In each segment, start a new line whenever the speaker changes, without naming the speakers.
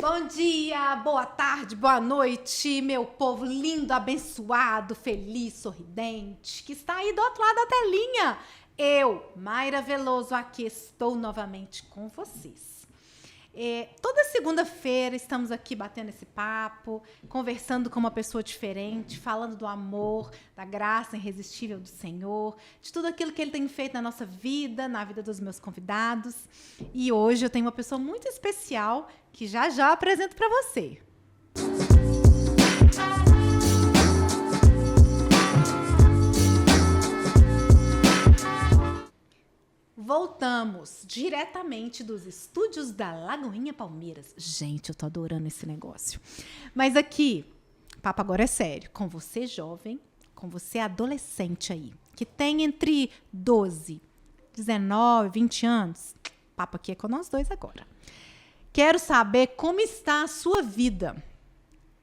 Bom dia, boa tarde, boa noite, meu povo lindo, abençoado, feliz, sorridente, que está aí do outro lado da telinha. Eu, Mayra Veloso, aqui estou novamente com vocês. Toda segunda-feira estamos aqui batendo esse papo, conversando com uma pessoa diferente, falando do amor, da graça irresistível do Senhor, de tudo aquilo que Ele tem feito na nossa vida, na vida dos meus convidados. E hoje eu tenho uma pessoa muito especial que já já apresento para você. Voltamos diretamente dos estúdios da Lagoinha Palmeiras. Gente, eu tô adorando esse negócio. Mas aqui, o papo agora é sério. Com você, jovem, com você, adolescente aí, que tem entre 12, 19, 20 anos. O papo aqui é com nós dois agora. Quero saber como está a sua vida.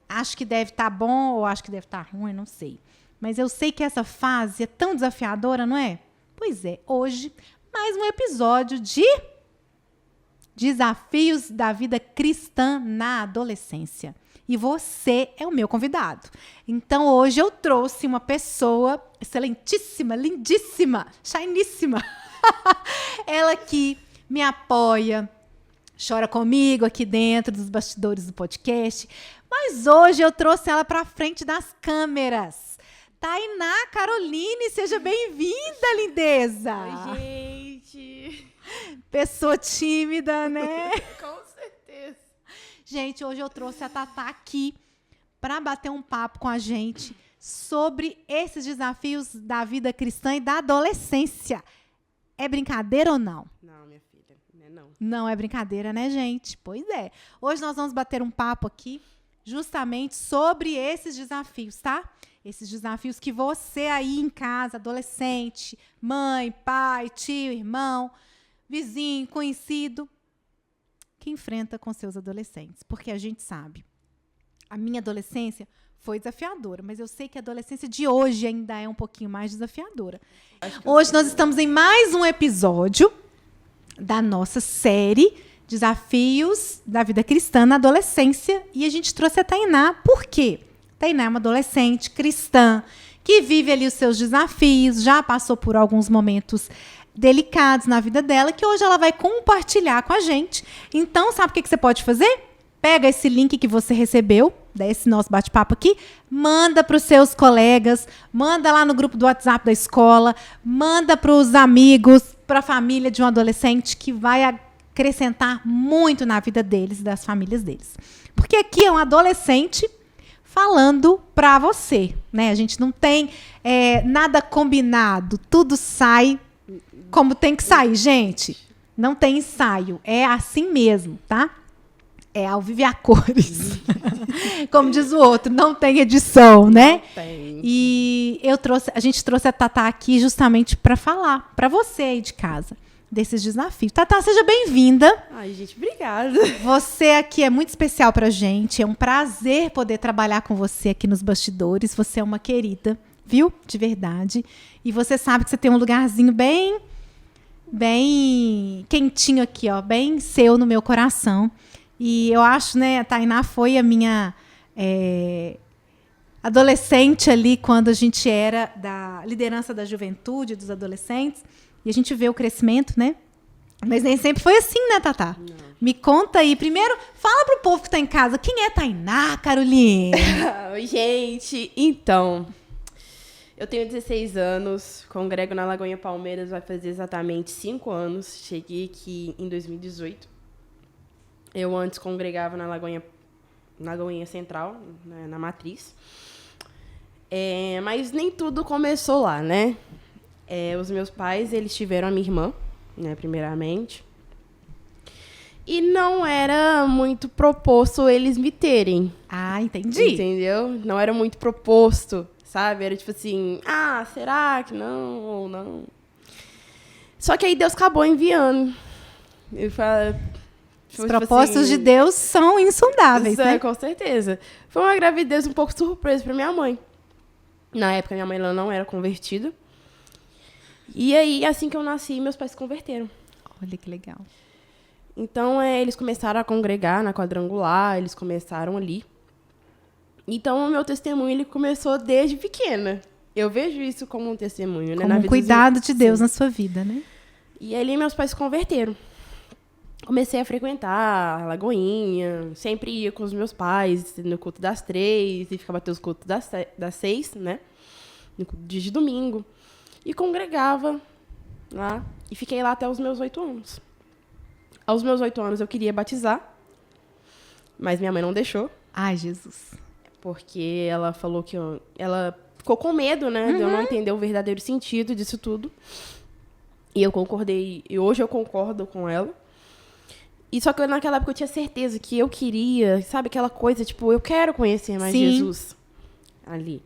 Acho que deve estar bom ou acho que deve estar ruim, não sei. Mas eu sei que essa fase é tão desafiadora, não é? Pois é, hoje mais um episódio de Desafios da Vida Cristã na Adolescência. E você é o meu convidado. Então, hoje eu trouxe uma pessoa excelentíssima, lindíssima, shiníssima. Ela que me apoia, chora comigo aqui dentro dos bastidores do podcast. Mas hoje eu trouxe ela para frente das câmeras. Tainá Caroline, seja bem-vinda, lindeza!
Oi, gente!
Pessoa tímida, né?
Com certeza.
Gente, hoje eu trouxe a Tatá aqui para bater um papo com a gente sobre esses desafios da vida cristã e da adolescência. É brincadeira ou não?
Não, minha filha, não.
Não é brincadeira, né, gente? Pois é. Hoje nós vamos bater um papo aqui justamente sobre esses desafios, tá? Esses desafios que você aí em casa, adolescente, mãe, pai, tio, irmão, vizinho, conhecido, que enfrenta com seus adolescentes. Porque a gente sabe, a minha adolescência foi desafiadora, mas eu sei que a adolescência de hoje ainda é um pouquinho mais desafiadora. Hoje nós estamos em mais um episódio da nossa série Desafios da Vida Cristã na Adolescência. E a gente trouxe a Tainá. Por quê? Tainá é uma adolescente cristã que vive ali os seus desafios, já passou por alguns momentos delicados na vida dela, que hoje ela vai compartilhar com a gente. Então, sabe o que você pode fazer? Pega esse link que você recebeu, desse nosso bate-papo aqui, manda para os seus colegas, manda lá no grupo do WhatsApp da escola, manda para os amigos, para a família de um adolescente, que vai acrescentar muito na vida deles e das famílias deles. Porque aqui é um adolescente falando para você, né? A gente não tem nada combinado, tudo sai como tem que sair, gente. Não tem ensaio, é assim mesmo, tá? É ao vivo e a cores. Como diz o outro, não tem edição, né?
Não tem.
E a gente trouxe a Tatá aqui justamente para falar para você aí de casa desses desafios. Tatá, seja bem-vinda.
Ai, gente, obrigada.
Você aqui é muito especial pra gente. É um prazer poder trabalhar com você aqui nos bastidores. Você é uma querida, viu? De verdade. E você sabe que você tem um lugarzinho bem quentinho aqui, ó, bem seu no meu coração. E eu acho, né, a Tainá foi a minha adolescente ali quando a gente era da liderança da juventude, dos adolescentes. E a gente vê o crescimento, né? Mas nem sempre foi assim, né, Tatá?
Não.
Me conta aí. Primeiro, fala pro povo que tá em casa. Quem é Tainá, Caroline?
Oi, gente. Então, eu tenho 16 anos, congrego na Lagoinha Palmeiras, vai fazer exatamente 5 anos. Cheguei aqui em 2018. Eu antes congregava na Lagoinha Central, né, na Matriz. Mas nem tudo começou lá, né? Os meus pais, eles tiveram a minha irmã, né, primeiramente. E não era muito proposto eles me terem.
Ah, entendi.
Entendeu? Não era muito proposto, sabe? Era tipo assim, será que não ou não? Só que aí Deus acabou enviando. Ele fala,
Os propósitos de Deus são insondáveis, né?
Com certeza. Foi uma gravidez um pouco surpresa pra minha mãe. Na época, minha mãe ela não era convertida. E aí, assim que eu nasci, meus pais se converteram.
Olha que legal.
Então, eles começaram a congregar na quadrangular, eles começaram ali. Então, o meu testemunho, ele começou desde pequena. Eu vejo isso como um testemunho, né?
Como um cuidado de Deus na sua vida, né?
E ali, meus pais se converteram. Comecei a frequentar a Lagoinha, sempre ia com os meus pais no culto das 3, e ficava até os cultos das 6, né? No dia de domingo. E congregava lá, e fiquei lá até os meus 8 anos. Aos meus 8 anos, eu queria batizar, mas minha mãe não deixou.
Ai, Jesus.
Porque ela falou que ela ficou com medo, né? De eu não entender o verdadeiro sentido disso tudo. E eu concordei, e hoje eu concordo com ela. E só que naquela época eu tinha certeza que eu queria, sabe, aquela coisa, tipo, eu quero conhecer mais Jesus ali.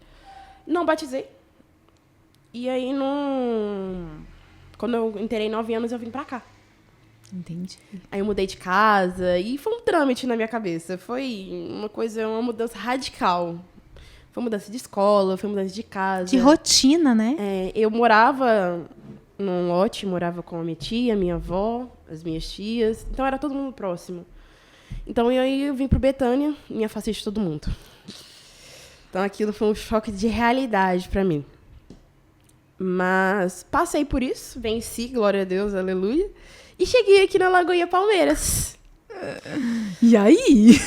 Não batizei. E aí, quando eu inteirei 9 anos, eu vim pra cá.
Entendi.
Aí eu mudei de casa e foi um trâmite na minha cabeça. Foi uma mudança radical. Foi mudança de escola, foi mudança de casa.
De rotina, né?
Eu morava num lote, morava com a minha tia, minha avó, as minhas tias. Então era todo mundo próximo. Então eu vim pro Betânia e me afastei de todo mundo. Então aquilo foi um choque de realidade pra mim. Mas passei por isso, venci, glória a Deus, aleluia. E cheguei aqui na Lagoinha Palmeiras.
E aí?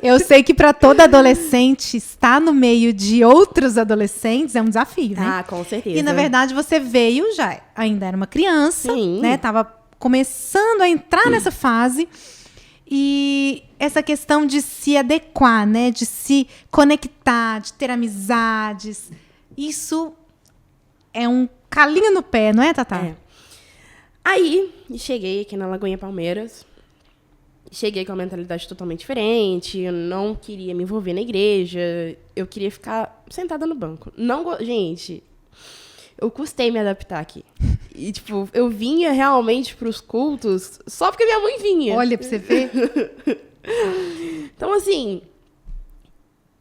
Eu sei que para todo adolescente estar no meio de outros adolescentes é um desafio, né?
Ah, com certeza.
E na verdade você veio ainda era uma criança, né? Tava começando a entrar nessa fase. E essa questão de se adequar, né? De se conectar, de ter amizades. Isso é um calinho no pé, não é, Tatá?
É. Aí, cheguei aqui na Lagoinha Palmeiras. Cheguei com uma mentalidade totalmente diferente. Eu não queria me envolver na igreja. Eu queria ficar sentada no banco. Gente, eu custei me adaptar aqui. E, tipo, eu vinha realmente pros cultos só porque minha mãe vinha.
Olha pra você ver.
Então, assim...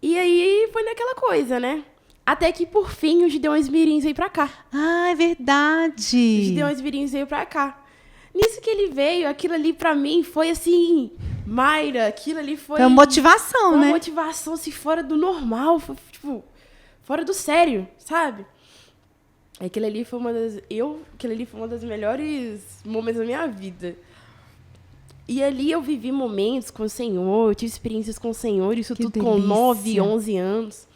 E aí, foi naquela coisa, né? Até que, por fim, o Gideon Esmirins veio pra cá.
Ah, é verdade.
O Gideon Esmirins veio pra cá. Nisso que ele veio, aquilo ali pra mim foi assim... Mayra, aquilo ali foi...
Foi uma motivação, né?
Uma motivação, assim, fora do normal. Foi, tipo, fora do sério, sabe? Aquilo ali foi uma das melhores momentos da minha vida. E ali eu vivi momentos com o Senhor, eu tive experiências com o Senhor, isso
Que
tudo
delícia.
com 9, 11 anos.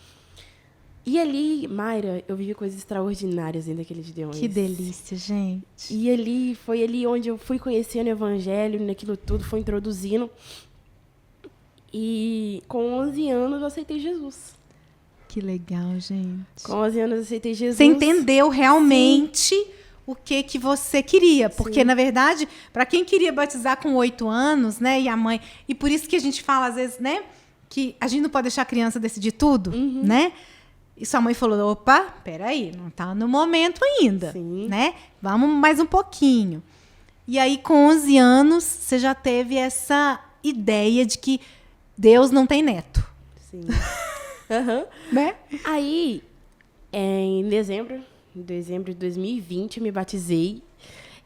E ali, Mayra, eu vivi coisas extraordinárias dentro daquele Gideões.
Que delícia, gente.
E ali, foi ali onde eu fui conhecendo o evangelho, naquilo tudo, foi introduzindo. E com 11 anos eu aceitei Jesus.
Que legal, gente.
Com 11 anos eu aceitei Jesus.
Você entendeu realmente o que você queria. Porque, na verdade, para quem queria batizar com 8 anos, né, e a mãe... E por isso que a gente fala, às vezes, né, que a gente não pode deixar a criança decidir tudo, né? E sua mãe falou, opa, peraí, não tá no momento ainda, né? Vamos mais um pouquinho. E aí, com 11 anos, você já teve essa ideia de que Deus não tem neto.
Sim.
Né?
Aí, em dezembro de 2020, eu me batizei.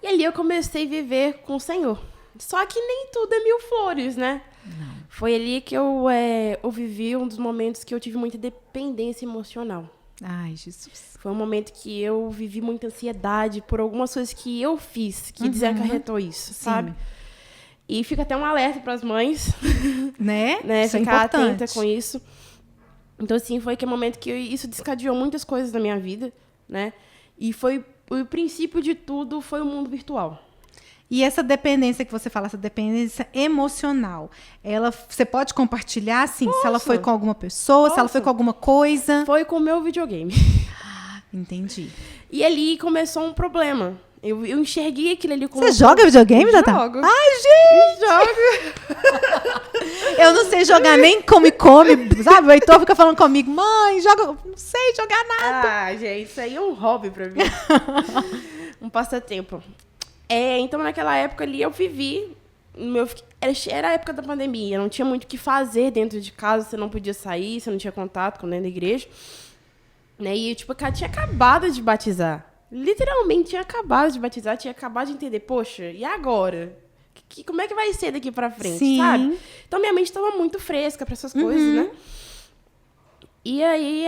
E ali eu comecei a viver com o Senhor. Só que nem tudo é mil flores, né?
Não.
Foi ali que eu vivi um dos momentos que eu tive muita dependência emocional.
Ai, Jesus.
Foi um momento que eu vivi muita ansiedade por algumas coisas que eu fiz, que desacarretou isso, sabe? E fica até um alerta para as mães,
né? Isso é
ficar
importante.
atenta com isso. Então, assim, foi aquele momento que isso descadeou muitas coisas da minha vida, né? E foi o princípio de tudo foi o mundo virtual.
E essa dependência que você fala, essa dependência emocional, você pode compartilhar, assim, se ela foi com alguma pessoa, se ela foi com alguma coisa?
Foi com o meu videogame.
Entendi.
E ali começou um problema. Eu enxerguei aquilo ali como...
Você joga videogame, Tatá?
Jogo.
Ai, gente!
Jogo.
Eu não sei jogar nem come, sabe? O Heitor fica falando comigo, mãe, joga... Não sei jogar nada.
Ah, gente, isso aí é um hobby pra mim. Um passatempo. Então, naquela época ali, eu vivi... Era a época da pandemia, não tinha muito o que fazer dentro de casa, você não podia sair, você não tinha contato com dentro da igreja. Né? E, tipo, cara, tinha acabado de batizar. Literalmente, tinha acabado de batizar, tinha acabado de entender, poxa, e agora? como é que vai ser daqui pra frente,
Sim.
sabe? Então, minha mente estava muito fresca para essas coisas, né? E aí,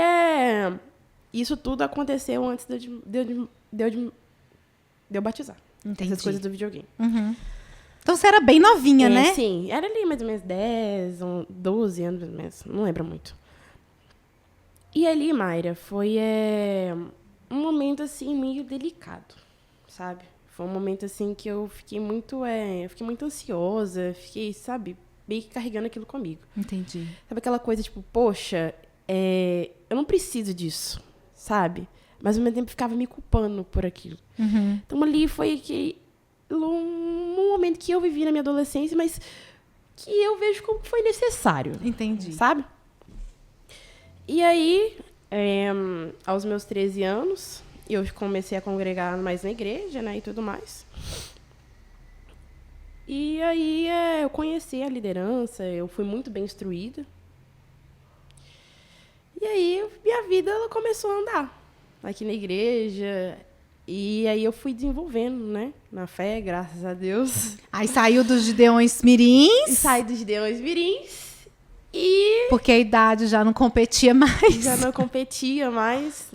isso tudo aconteceu antes de eu batizar.
Entendi.
Essas coisas do videogame.
Então você era bem novinha, né?
Sim, era ali mais ou menos 10, 12 anos, mais ou menos. Não lembro muito. E ali, Mayra, foi um momento, assim, meio delicado, sabe? Foi um momento, assim, que eu fiquei muito ansiosa, fiquei, sabe, meio que carregando aquilo comigo.
Entendi.
Sabe aquela coisa, tipo, poxa, eu não preciso disso, sabe? Mas ao mesmo tempo ficava me culpando por aquilo. Então ali foi um momento que eu vivi na minha adolescência, mas que eu vejo como foi necessário.
Entendi.
Sabe? E aí, aos meus 13 anos, eu comecei a congregar mais na igreja, né, e tudo mais. E aí, eu conheci a liderança, eu fui muito bem instruída. E aí, minha vida ela começou a andar aqui na igreja. E aí, eu fui desenvolvendo, né, na fé, graças a Deus.
Aí saiu dos Gideões Mirins.
E saí dos Gideões Mirins. E
Porque a idade já não competia mais.
já não competia mais.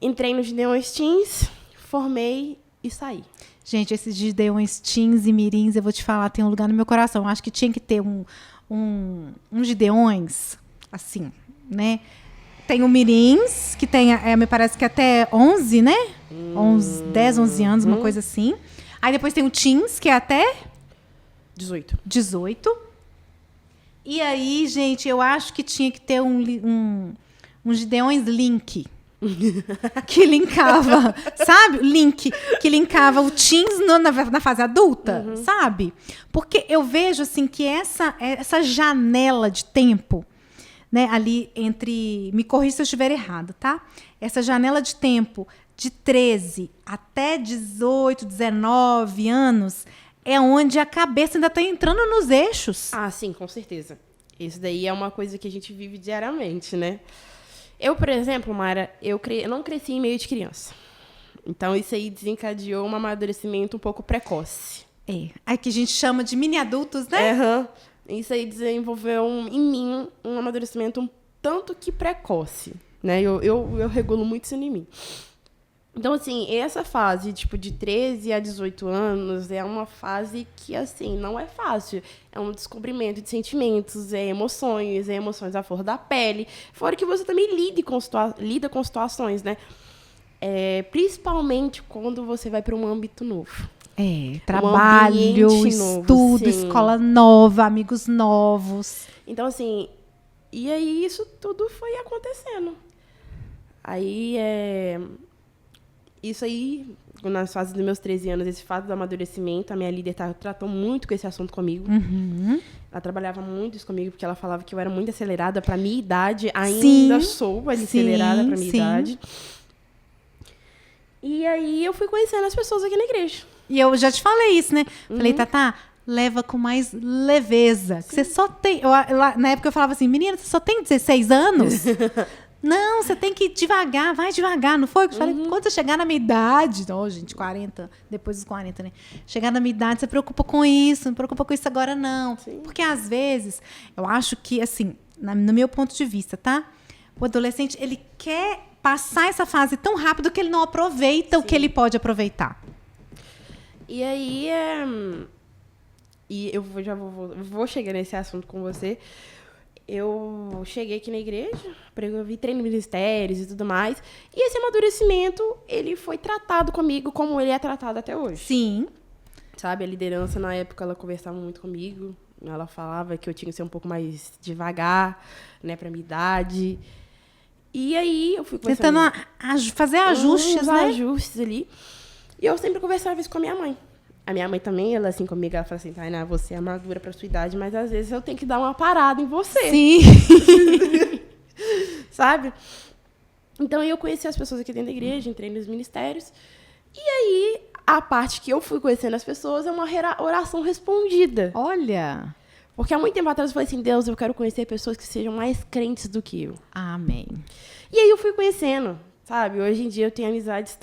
Entrei nos Gideões Teens, formei e saí.
Gente, esses Gideões Teens e Mirins, eu vou te falar, tem um lugar no meu coração. Eu acho que tinha que ter um Gideões, assim, né? Tem o Mirins, que tem, me parece que até 11, né? 10, 11 anos, uma coisa assim. Aí depois tem o Teens, que é até 18. E aí, gente, eu acho que tinha que ter um Gideões Link. Que linkava, sabe? Link, que linkava o teens na fase adulta, sabe? Porque eu vejo, assim, que essa janela de tempo, né, ali entre... Me corrija se eu estiver errado, tá? Essa janela de tempo de 13 até 18, 19 anos é onde a cabeça ainda está entrando nos eixos.
Ah, sim, com certeza. Isso daí é uma coisa que a gente vive diariamente, né? Eu, por exemplo, Mara, eu não cresci em meio de criança. Então, isso aí desencadeou um amadurecimento um pouco precoce.
Aí que a gente chama de mini-adultos, né?
Isso aí desenvolveu em mim um amadurecimento um tanto que precoce, né? Eu regulo muito isso em mim. Então, assim, essa fase, tipo, de 13 a 18 anos é uma fase que, assim, não é fácil. É um descobrimento de sentimentos, emoções à flor da pele. Fora que você também lida com situações, né? Principalmente quando você vai para um âmbito novo.
Trabalho, estudo, sim. Escola nova, amigos novos.
Então, assim, e aí isso tudo foi acontecendo. Aí, isso aí, nas fases dos meus 13 anos, esse fato do amadurecimento, a minha líder tratou muito com esse assunto comigo. Ela trabalhava muito isso comigo, porque ela falava que eu era muito acelerada para minha idade. Ainda sou acelerada para minha idade. E aí eu fui conhecendo as pessoas aqui na igreja.
E eu já te falei isso, né? Falei, Tatá, leva com mais leveza. Você só tem... na época eu falava assim, menina, você só tem 16 anos? Não, você tem que ir devagar, vai devagar, não foi? Eu falei, quando você chegar na minha idade, gente, 40, depois dos 40, né? Chegar na minha idade, você preocupa com isso, não preocupa com isso agora, não. Sim. Porque, às vezes, eu acho que, assim, no meu ponto de vista, tá? O adolescente, ele quer passar essa fase tão rápido que ele não aproveita o que ele pode aproveitar. E aí,
e eu vou chegar nesse assunto com você. Eu cheguei aqui na igreja, eu vi treino de ministérios e tudo mais. E esse amadurecimento, ele foi tratado comigo como ele é tratado até hoje.
Sim.
Sabe, a liderança, na época, ela conversava muito comigo. Ela falava que eu tinha que ser um pouco mais devagar, né, pra minha idade. E aí, eu fui
tentando fazer ajustes, né?
Ajustes ali. E eu sempre conversava isso com a minha mãe. A minha mãe também, ela assim comigo, ela fala assim, Tainá, você é madura pra sua idade, mas às vezes eu tenho que dar uma parada em você.
Sim.
Sabe? Então, eu conheci as pessoas aqui dentro da igreja, entrei nos ministérios. E aí, a parte que eu fui conhecendo as pessoas é uma oração respondida.
Olha!
Porque há muito tempo atrás eu falei assim, Deus, eu quero conhecer pessoas que sejam mais crentes do que eu.
Amém.
E aí eu fui conhecendo sabe? Hoje em dia eu tenho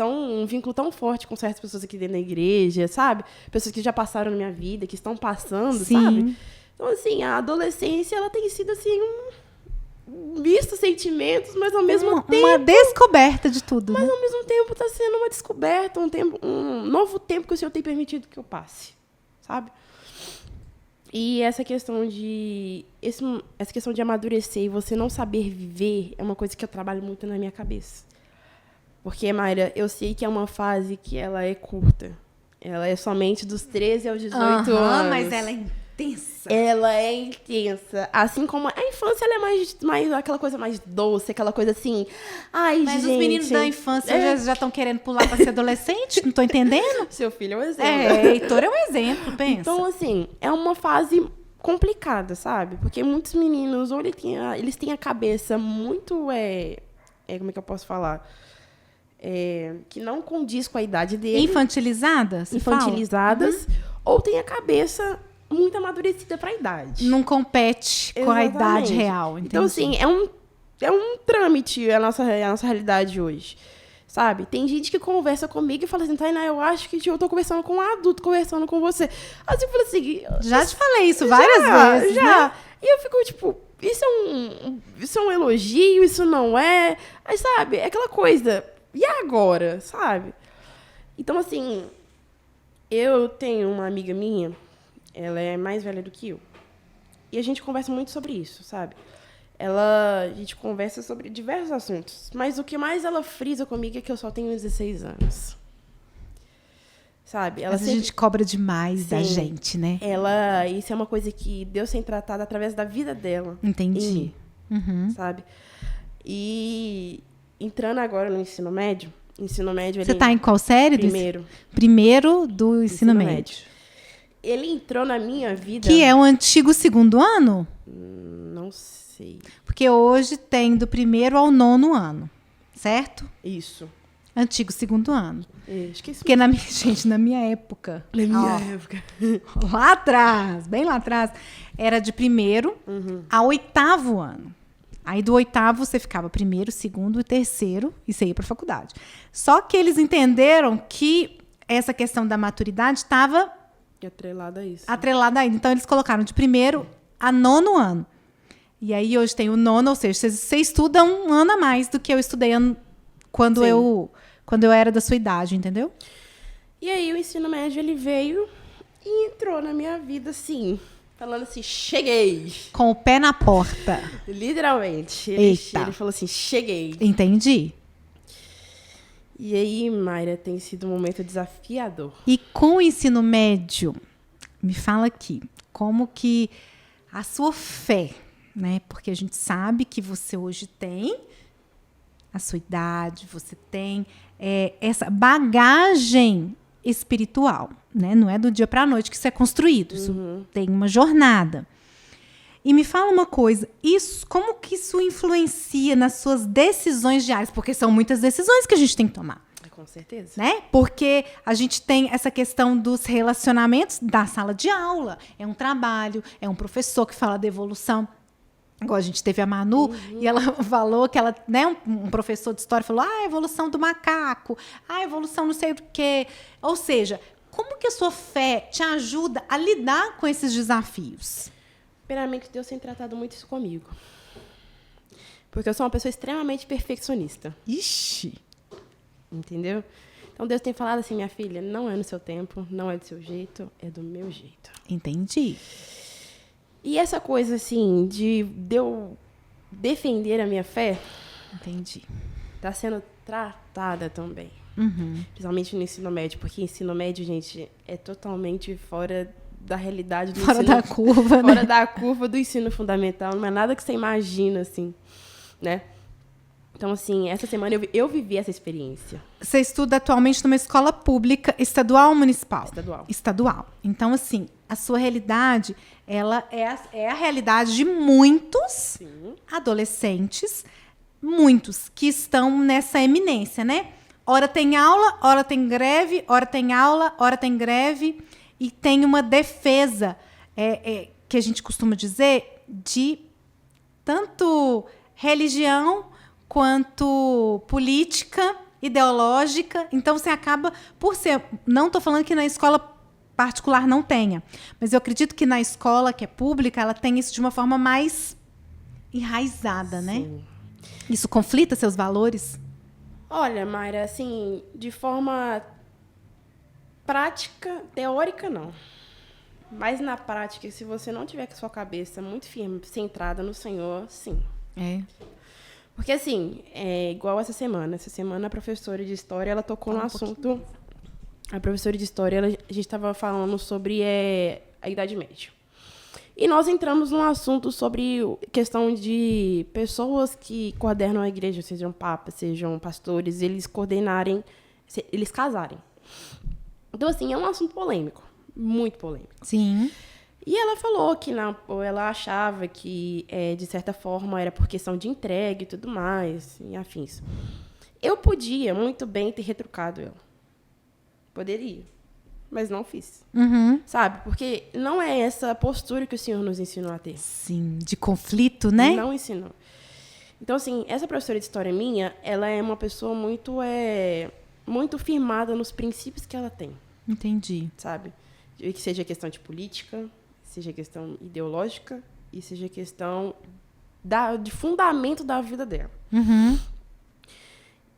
um vínculo tão forte com certas pessoas aqui dentro da igreja, sabe? Pessoas que já passaram na minha vida, que estão passando,
Sim.
sabe? Então, assim, a adolescência, ela tem sido, assim, misto sentimentos, mas ao mesmo tempo...
Uma descoberta de tudo,
Mas
né?
ao mesmo tempo tá sendo uma descoberta, um novo tempo que o Senhor tem permitido que eu passe, sabe? E essa questão de amadurecer e você não saber viver é uma coisa que eu trabalho muito na minha cabeça. Porque, Mayra, eu sei que é uma fase que ela é curta. Ela é somente dos 13 aos 18 anos.
Mas ela é intensa.
Ela é intensa. Assim como a infância, ela é mais aquela coisa mais doce, aquela coisa assim... Ai,
Mas
gente...
os meninos da infância já estão querendo pular para ser adolescente? Não tô entendendo?
Seu filho é um exemplo.
Heitor é um exemplo, pensa.
Então, assim, é uma fase complicada, sabe? Porque muitos meninos, ou eles têm a cabeça muito... como é que eu posso falar? Que não condiz com a idade deles.
Infantilizadas?
Ou tem a cabeça muito amadurecida para a idade.
Não compete com a idade real. Entendi.
Então, assim, é um trâmite a nossa realidade hoje. Sabe? Tem gente que conversa comigo e fala assim, Tainá, eu acho que eu tô conversando com um adulto, conversando com você. Assim, eu falo assim...
Já te falei isso várias vezes,
já.
né?
E eu fico, tipo, isso é um elogio, isso não é... Aí, sabe? É aquela coisa... E agora? Sabe? Então, assim... Eu tenho uma amiga minha, ela é mais velha do que eu. E a gente conversa muito sobre isso, sabe? A gente conversa sobre diversos assuntos. Mas o que mais ela frisa comigo é que eu só tenho 16 anos. Sabe?
A gente cobra demais da gente, né?
Isso é uma coisa que Deus tem tratado através da vida dela.
Entendi.
Sabe? E entrando agora no ensino médio...
Você tá em qual série?
Primeiro.
Primeiro do ensino médio.
Ele entrou na minha vida...
Que é o antigo 2º ano?
Não sei.
Porque hoje tem do 1º ao 9º ano, certo?
Isso.
Antigo 2º ano.
Acho que é isso.
Porque na minha época... Lá atrás, bem lá atrás, era de 1º ao 8º ano. Aí do 8º você ficava 1º, 2º e 3º e você ia para a faculdade. Só que eles entenderam que essa questão da maturidade estava
atrelada a isso.
Atrelada a isso. Então eles colocaram de 1º a 9º ano. E aí hoje tem o 9º, ou seja, você estuda um ano a mais do que eu estudei quando eu era da sua idade, entendeu?
E aí o ensino médio ele veio e entrou na minha vida assim... Falando assim, cheguei.
Com o pé na porta.
Literalmente.
Ele
falou assim, cheguei.
Entendi.
E aí, Mayra, tem sido um momento desafiador.
E com o ensino médio, me fala aqui, como que a sua fé, né? Porque a gente sabe que você hoje tem a sua idade, você tem essa bagagem espiritual, né? Não é do dia para a noite que isso é construído, isso tem uma jornada. E me fala uma coisa, como que isso influencia nas suas decisões diárias? Porque são muitas decisões que a gente tem que tomar.
Com certeza.
Né? Porque a gente tem essa questão dos relacionamentos da sala de aula, é um trabalho, é um professor que fala da evolução. Igual a gente teve a Manu, e ela falou que ela, né, um professor de história falou, a evolução do macaco, a evolução não sei do quê. Ou seja, como que a sua fé te ajuda a lidar com esses desafios?
Primeiramente, Deus tem tratado muito isso comigo. Porque eu sou uma pessoa extremamente perfeccionista.
Ixi!
Entendeu? Então, Deus tem falado assim, minha filha, não é no seu tempo, não é do seu jeito, é do meu jeito.
Entendi.
E essa coisa, assim, de eu defender a minha fé...
Entendi.
Está sendo tratada também. Principalmente no ensino médio. Porque ensino médio, gente, é totalmente fora da realidade do ensino...
Fora da curva, né?
Fora da curva do ensino fundamental. Não é nada que você imagina, assim, né? Então, assim, essa semana eu vivi essa experiência.
Você estuda atualmente numa escola pública estadual ou municipal?
Estadual.
Estadual. Então, assim, a sua realidade, ela é a realidade de muitos adolescentes, muitos que estão nessa eminência, né? Hora tem aula, hora tem greve, hora tem aula, hora tem greve, e tem uma defesa, que a gente costuma dizer, de tanto religião quanto política, ideológica. Então, você acaba, por ser... Não estou falando que na escola particular não tenha, mas eu acredito que na escola que é pública, ela tem isso de uma forma mais enraizada, né?
Sim.
Isso conflita seus valores?
Olha, Mayra, assim, de forma prática, teórica, não. Mas na prática, se você não tiver com a sua cabeça muito firme, centrada no Senhor, sim.
É.
Porque, assim, é igual essa semana. Essa semana, a professora de História, ela tocou no assunto... A professora de História, a gente estava falando sobre a Idade Média. E nós entramos num assunto sobre questão de pessoas que coordenam a igreja, sejam papas, sejam pastores, eles coordenarem, eles casarem. Então, assim, é um assunto polêmico, muito polêmico.
Sim.
E ela falou que ela achava que, de certa forma, era por questão de entrega e tudo mais, e afins. Eu podia muito bem ter retrucado ela. Poderia, mas não fiz.
Uhum.
Sabe? Porque não é essa postura que o Senhor nos ensinou a ter.
Sim, de conflito, né?
Não ensinou. Então, assim, essa professora de história minha, ela é uma pessoa muito firmada nos princípios que ela tem.
Entendi.
Sabe? Que seja questão de política, seja questão ideológica e seja questão de fundamento da vida dela.
Uhum.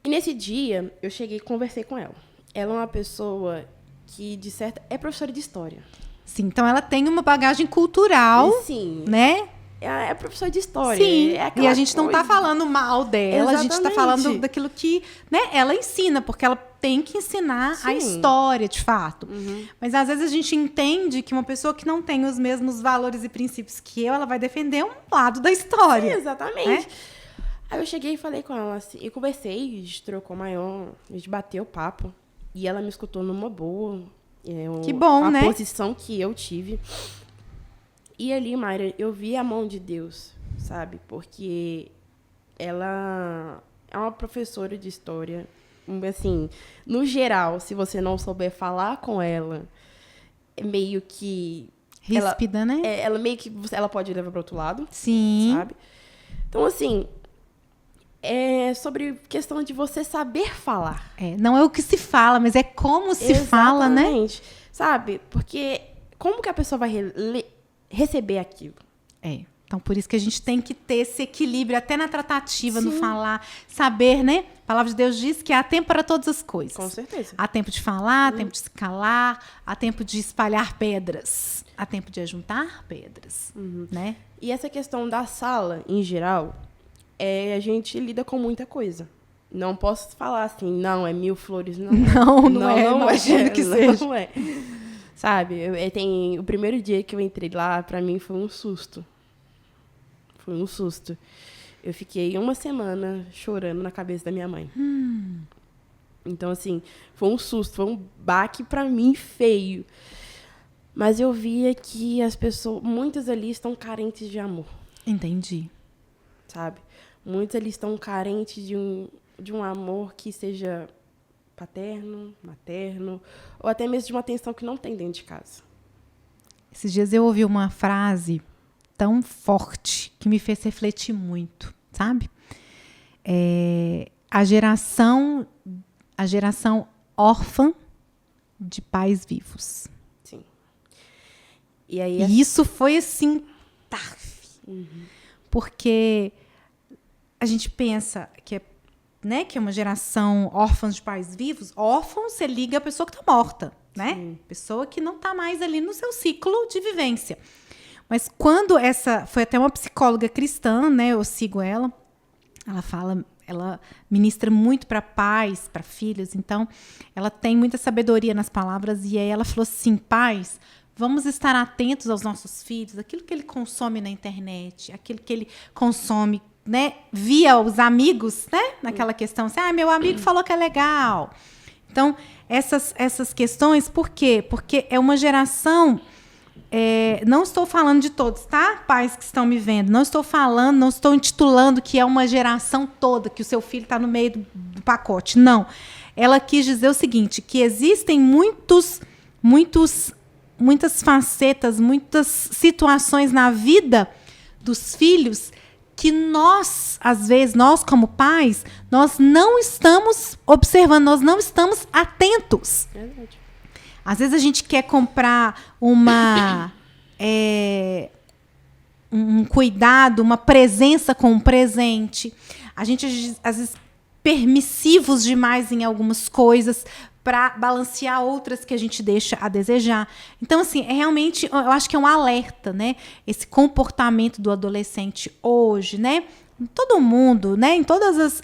E nesse dia, eu cheguei e conversei com ela. Ela é uma pessoa que, de certa... É professora de história.
Sim, então ela tem uma bagagem cultural,
Sim.
né?
É professora de história.
Sim, e a gente não
coisa...
tá falando mal dela,
Exatamente.
A gente tá falando daquilo que, né, ela ensina, porque ela tem que ensinar a história, de fato.
Uhum.
Mas às vezes a gente entende que uma pessoa que não tem os mesmos valores e princípios que eu, ela vai defender um lado da história.
Sim, exatamente.
Né?
Aí eu cheguei e falei com ela assim, eu conversei, a gente trocou maior, a gente bateu o papo. E ela me escutou numa boa.
Que bom, né?
A posição que eu tive. E ali, Mayra, eu vi a mão de Deus, sabe? Porque ela é uma professora de história. Assim, no geral, se você não souber falar com ela, é meio que...
Ríspida, né?
Ela meio que... Ela pode levar para outro lado.
Sim.
Sabe? Então, assim... É sobre questão de você saber falar.
Não é o que se fala, mas é como se fala, né?
Exatamente. Sabe? Porque como que a pessoa vai receber aquilo?
Então, por isso que a gente tem que ter esse equilíbrio, até na tratativa,
Sim.
no falar, saber, né? A palavra de Deus diz que há tempo para todas as coisas.
Com certeza.
Há tempo de falar, há tempo de se calar, há tempo de espalhar pedras, há tempo de ajuntar pedras, né?
E essa questão da sala, em geral, a gente lida com muita coisa. Não posso falar assim, não, é 1000 flores. Não,
não é, imagino que seja.
Não é. Sabe, o primeiro dia que eu entrei lá, pra mim, foi um susto. Foi um susto. Eu fiquei 1 semana chorando na cabeça da minha mãe. Então, assim, foi um susto, foi um baque pra mim feio. Mas eu via que as pessoas, muitas ali estão carentes de amor.
Entendi.
Sabe? Muitos ali estão carentes de um amor que seja paterno, materno, ou até mesmo de uma atenção que não tem dentro de casa.
Esses dias eu ouvi uma frase tão forte que me fez refletir muito, sabe? A geração órfã de pais vivos.
Sim. E aí
E isso foi assim, porque a gente pensa que é uma geração órfã de pais vivos. Órfão, você liga a pessoa que está morta, né?
Sim.
Pessoa que não está mais ali no seu ciclo de vivência. Mas quando foi até uma psicóloga cristã, né? Eu sigo ela. Ela ministra muito para pais, para filhos. Então, ela tem muita sabedoria nas palavras. E aí ela falou assim, pais, vamos estar atentos aos nossos filhos, aquilo que ele consome na internet, aquilo que ele consome, né, via os amigos, né, naquela questão assim, meu amigo falou que é legal. Então, essas questões, por quê? Porque é uma geração, não estou falando de todos, tá? Pais que estão me vendo, não estou intitulando que é uma geração toda, que o seu filho está no meio do pacote, não. Ela quis dizer o seguinte, que existem muitas facetas, muitas situações na vida dos filhos que nós, às vezes, nós como pais, nós não estamos observando, nós não estamos atentos.
Verdade.
Às vezes a gente quer comprar um cuidado, uma presença com um presente. A gente, às vezes, permissivos demais em algumas coisas para balancear outras que a gente deixa a desejar. Então, assim, realmente, eu acho que é um alerta, né? Esse comportamento do adolescente hoje, né? Todo mundo, né? Em todas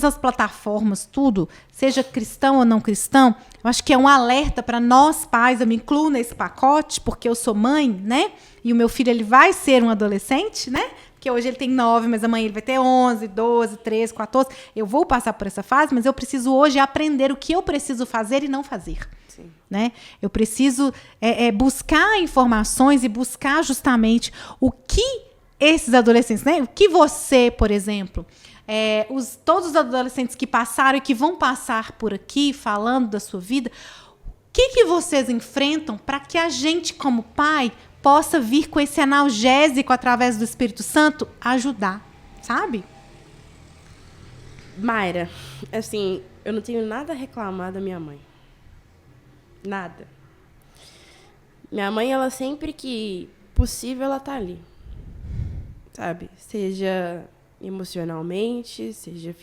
as plataformas, tudo, seja cristão ou não cristão, eu acho que é um alerta para nós pais, eu me incluo nesse pacote, porque eu sou mãe, né? E o meu filho, ele vai ser um adolescente, né? Porque hoje ele tem 9, mas amanhã ele vai ter 11, 12, 13, 14. Eu vou passar por essa fase, mas eu preciso hoje aprender o que eu preciso fazer e não fazer.
Sim.
Né? Eu preciso buscar informações e buscar justamente o que esses adolescentes, né? O que você, por exemplo, todos os adolescentes que passaram e que vão passar por aqui falando da sua vida, o que vocês enfrentam para que a gente, como pai, possa vir com esse analgésico através do Espírito Santo ajudar, sabe?
Mayra, assim, eu não tenho nada a reclamar da minha mãe. Nada. Minha mãe, ela sempre que possível, ela tá ali. Sabe? Seja emocionalmente, seja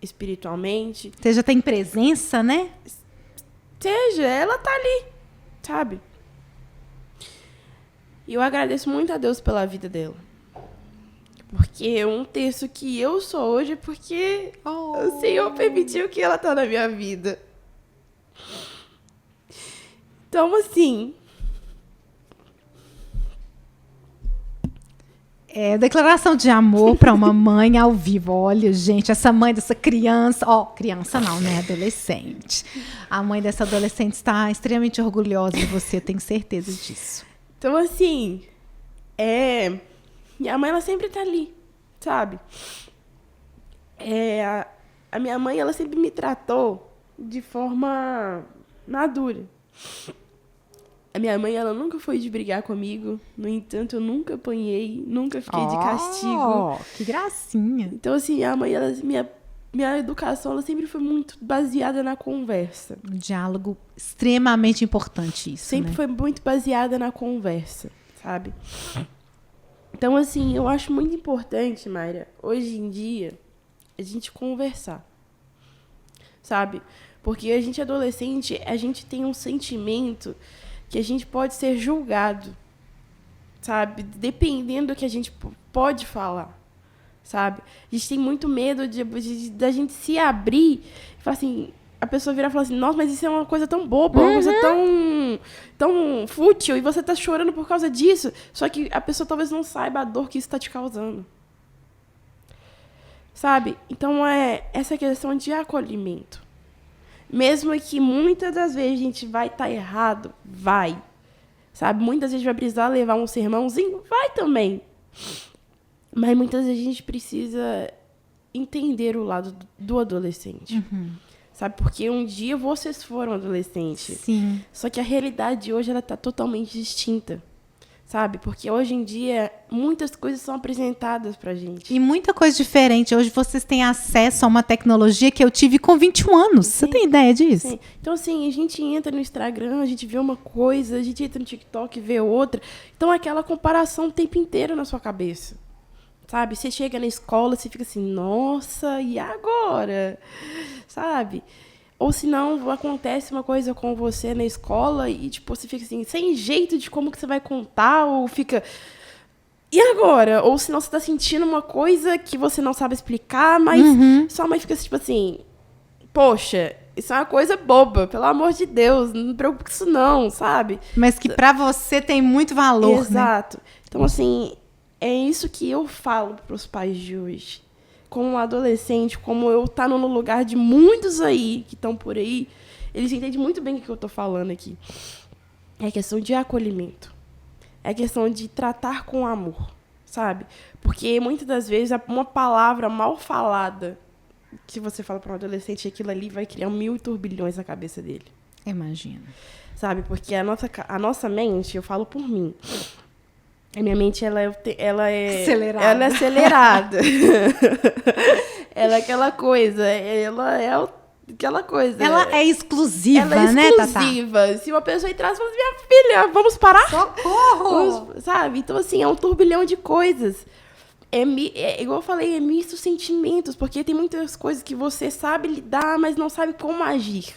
espiritualmente.
Seja tem presença, né?
Seja, ela tá ali, sabe? E eu agradeço muito a Deus pela vida dela. Porque um terço que eu sou hoje é porque o Senhor permitiu que ela tá na minha vida. Então, assim...
Declaração de amor para uma mãe ao vivo. Olha, gente, essa mãe dessa criança... criança não, né? Adolescente. A mãe dessa adolescente está extremamente orgulhosa de você, eu tenho certeza disso.
Então, assim... Minha mãe, ela sempre tá ali, sabe? A minha mãe, ela sempre me tratou de forma madura. A minha mãe, ela nunca foi de brigar comigo. No entanto, eu nunca apanhei, nunca fiquei de castigo.
Que gracinha.
Então, assim, a mãe, minha educação, ela sempre foi muito baseada na conversa.
Um diálogo extremamente importante isso,
sempre foi muito baseada na conversa, sabe? Então, assim, eu acho muito importante, Mayra, hoje em dia, a gente conversar, sabe? Porque a gente adolescente, a gente tem um sentimento que a gente pode ser julgado, sabe? Dependendo do que a gente pode falar, sabe? A gente tem muito medo da gente se abrir e falar assim, a pessoa virar e falar assim, nossa, mas isso é uma coisa tão boba, uma coisa tão fútil, e você tá chorando por causa disso. Só que a pessoa talvez não saiba a dor que isso tá te causando. Sabe? Então, essa questão de acolhimento. Mesmo que muitas das vezes a gente vai estar errado, vai. Sabe? Muitas vezes vai precisar levar um sermãozinho, vai também. Mas muitas vezes a gente precisa entender o lado do adolescente.
Uhum.
Sabe? Porque um dia vocês foram adolescentes.
Sim.
Só que a realidade hoje, ela tá totalmente distinta. Sabe? Porque hoje em dia, muitas coisas são apresentadas pra gente.
E muita coisa diferente. Hoje vocês têm acesso a uma tecnologia que eu tive com 21 anos. Sim. Você tem ideia disso?
Sim. Então, assim, a gente entra no Instagram, a gente vê uma coisa, a gente entra no TikTok e vê outra. Então, aquela comparação o tempo inteiro na sua cabeça. Sabe? Você chega na escola, você fica assim, nossa, e agora? Sabe? Ou se não, acontece uma coisa com você na escola e, tipo, você fica assim, sem jeito de como que você vai contar, ou fica... E agora? Ou se não, você tá sentindo uma coisa que você não sabe explicar, mas sua mãe fica, tipo assim, poxa, isso é uma coisa boba, pelo amor de Deus, não me preocupe com isso não, sabe?
Mas que pra você tem muito valor,
Exato.
Né?
Então, assim, é isso que eu falo pros pais de hoje. Como adolescente, como eu tá no lugar de muitos aí que estão por aí, eles entendem muito bem o que eu tô falando aqui. É questão de acolhimento. É questão de tratar com amor, sabe? Porque muitas das vezes uma palavra mal falada que você fala para um adolescente, aquilo ali vai criar 1000 turbilhões na cabeça dele.
Imagina.
Sabe? Porque a nossa mente, eu falo por mim, A minha mente, ela é
Acelerada.
Ela é acelerada. Ela é aquela coisa. Aquela coisa.
Ela é exclusiva,
ela é
né,
exclusiva.
Tatá?
Se uma pessoa entrar e fala, minha filha, vamos parar?
Socorro!
Sabe? Então, assim, é um turbilhão de coisas. Igual eu falei, é misto sentimentos, porque tem muitas coisas que você sabe lidar, mas não sabe como agir.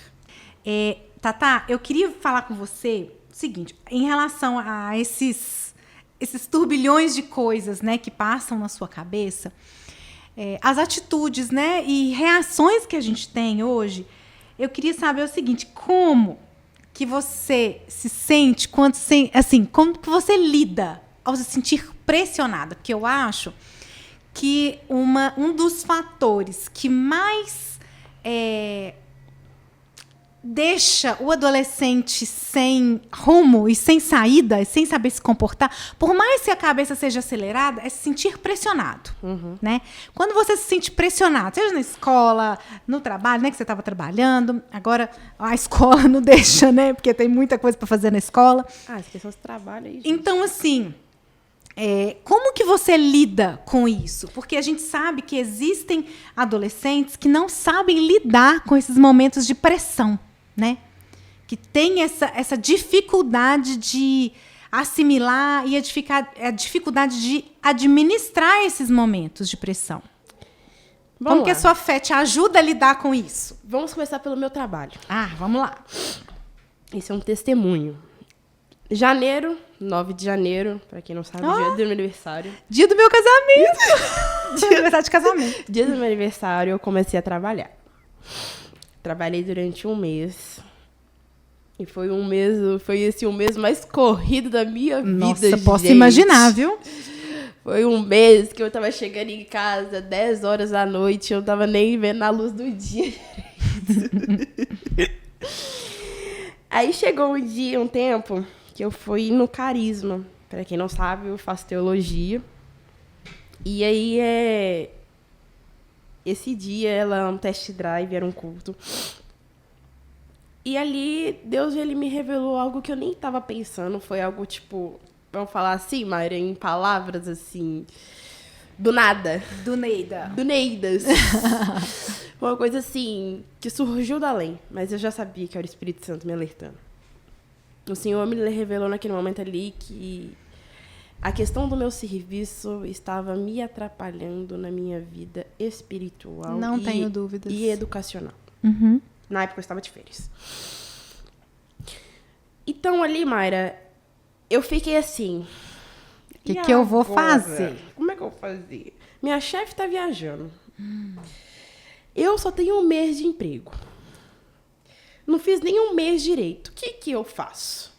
Tatá, eu queria falar com você o seguinte, em relação a esses turbilhões de coisas, né, que passam na sua cabeça, as atitudes, né, e reações que a gente tem hoje, eu queria saber o seguinte, como que você se sente como que você lida ao se sentir pressionada? Porque eu acho que um dos fatores que mais deixa o adolescente sem rumo e sem saída, e sem saber se comportar, por mais que a cabeça seja acelerada, é se sentir pressionado. Né? Quando você se sente pressionado, seja na escola, no trabalho, né, que você estava trabalhando, agora a escola não deixa, né, porque tem muita coisa para fazer na escola.
As pessoas trabalham aí, gente.
Então, assim, como que você lida com isso? Porque a gente sabe que existem adolescentes que não sabem lidar com esses momentos de pressão, né? Que tem essa dificuldade de assimilar e a dificuldade de administrar esses momentos de pressão. Como que a sua fé te ajuda a lidar com isso?
Vamos começar pelo meu trabalho.
Vamos lá.
Esse é um testemunho. 9 de janeiro, pra quem não sabe, dia do meu aniversário.
Dia do meu casamento! Dia do aniversário de casamento.
Dia do meu aniversário, eu comecei a trabalhar. Trabalhei durante um mês. E foi um mês mais corrido da minha vida,
Nossa, posso imaginar, viu?
Foi um mês que eu tava chegando em casa 10 horas da noite, eu não tava nem vendo a luz do dia. Aí chegou um tempo, que eu fui no Carisma. Pra quem não sabe, eu faço teologia. E aí, esse dia, ela um test drive, era um culto. E ali, Deus ele me revelou algo que eu nem estava pensando. Foi algo, tipo, vamos falar assim, Mayra, em palavras, assim, do nada.
Do
Neidas. Uma coisa, assim, que surgiu da além. Mas eu já sabia que era o Espírito Santo me alertando. O Senhor me revelou naquele momento ali que a questão do meu serviço estava me atrapalhando na minha vida espiritual.
Não tenho dúvidas.
E educacional.
Uhum.
Na época eu estava de férias. Então ali, Mayra, eu fiquei assim.
O que eu vou fazer?
Como é que eu vou fazer? Minha chefe está viajando. Eu só tenho um mês de emprego. Não fiz nem um mês direito. O que eu faço?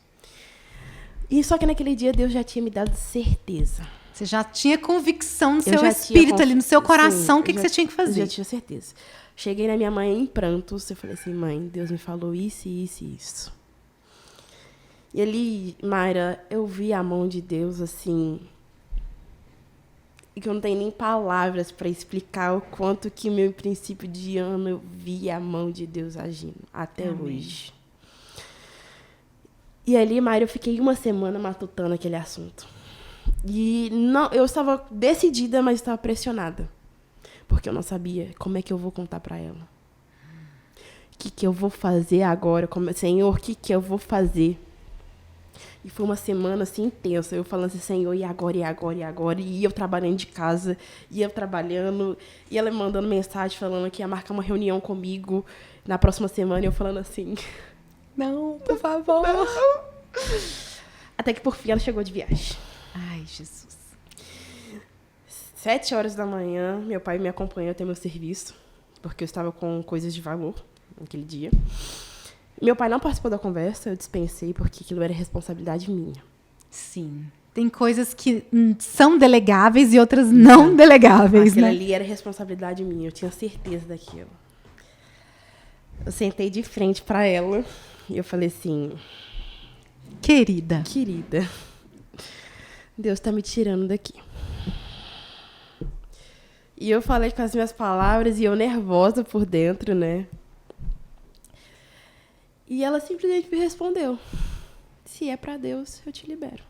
E só que naquele dia Deus já tinha me dado certeza.
Você já tinha convicção no seu espírito ali, no seu coração, o que você tinha que fazer?
Eu já tinha certeza. Cheguei na minha mãe em prantos. Eu falei assim, mãe, Deus me falou isso, isso e isso. E ali, Mayra, eu vi a mão de Deus, assim, que eu não tenho nem palavras para explicar o quanto que meu princípio de ano eu vi a mão de Deus agindo, até hoje. E ali, Mayra, eu fiquei uma semana matutando aquele assunto. E não, eu estava decidida, mas estava pressionada. Porque eu não sabia como é que eu vou contar para ela. O que eu vou fazer agora? Senhor, o que eu vou fazer? E foi uma semana, assim, intensa. Eu falando assim, Senhor, e agora, e agora, e agora? E eu trabalhando de casa, e eu trabalhando, e ela me mandando mensagem falando que ia marcar uma reunião comigo na próxima semana, e eu falando assim...
Não, por favor.
Não. Até que, por fim, ela chegou de viagem.
Ai, Jesus.
7 horas da manhã, meu pai me acompanhou até meu serviço, porque eu estava com coisas de valor naquele dia. Meu pai não participou da conversa, eu dispensei, porque aquilo era responsabilidade minha.
Sim. Tem coisas que são delegáveis e outras não delegáveis,
aquilo
né?
ali era responsabilidade minha, eu tinha certeza daquilo. Eu sentei de frente para ela e eu falei assim...
Querida,
Deus está me tirando daqui. E eu falei com as minhas palavras e eu nervosa por dentro, né? E ela simplesmente me respondeu: se é para Deus, eu te libero.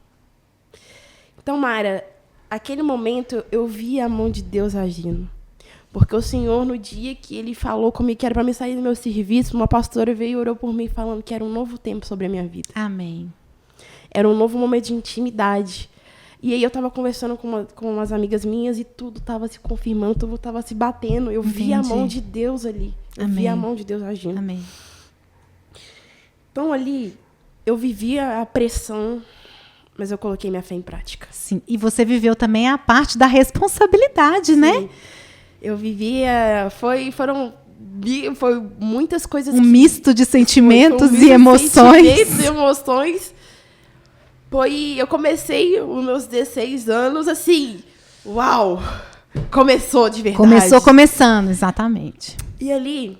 Então, Mayra, aquele momento eu vi a mão de Deus agindo. Porque o Senhor, no dia que Ele falou comigo que era para me sair do meu serviço, uma pastora veio e orou por mim falando que era um novo tempo sobre a minha vida.
Amém.
Era um novo momento de intimidade. E aí eu estava conversando com umas amigas minhas e tudo estava se confirmando, tudo estava se batendo. Eu vi a mão de Deus ali. Eu vi a mão de Deus agindo.
Amém.
Então ali eu vivia a pressão, mas eu coloquei minha fé em prática.
Sim. E você viveu também a parte da responsabilidade,
Sim.
né?
Eu vivia... Foi muitas coisas...
Um misto de sentimentos
foi
e emoções.
Sentimentos e emoções. Eu comecei os meus 16 anos assim... Uau! Começou de verdade.
Começando, exatamente.
E ali,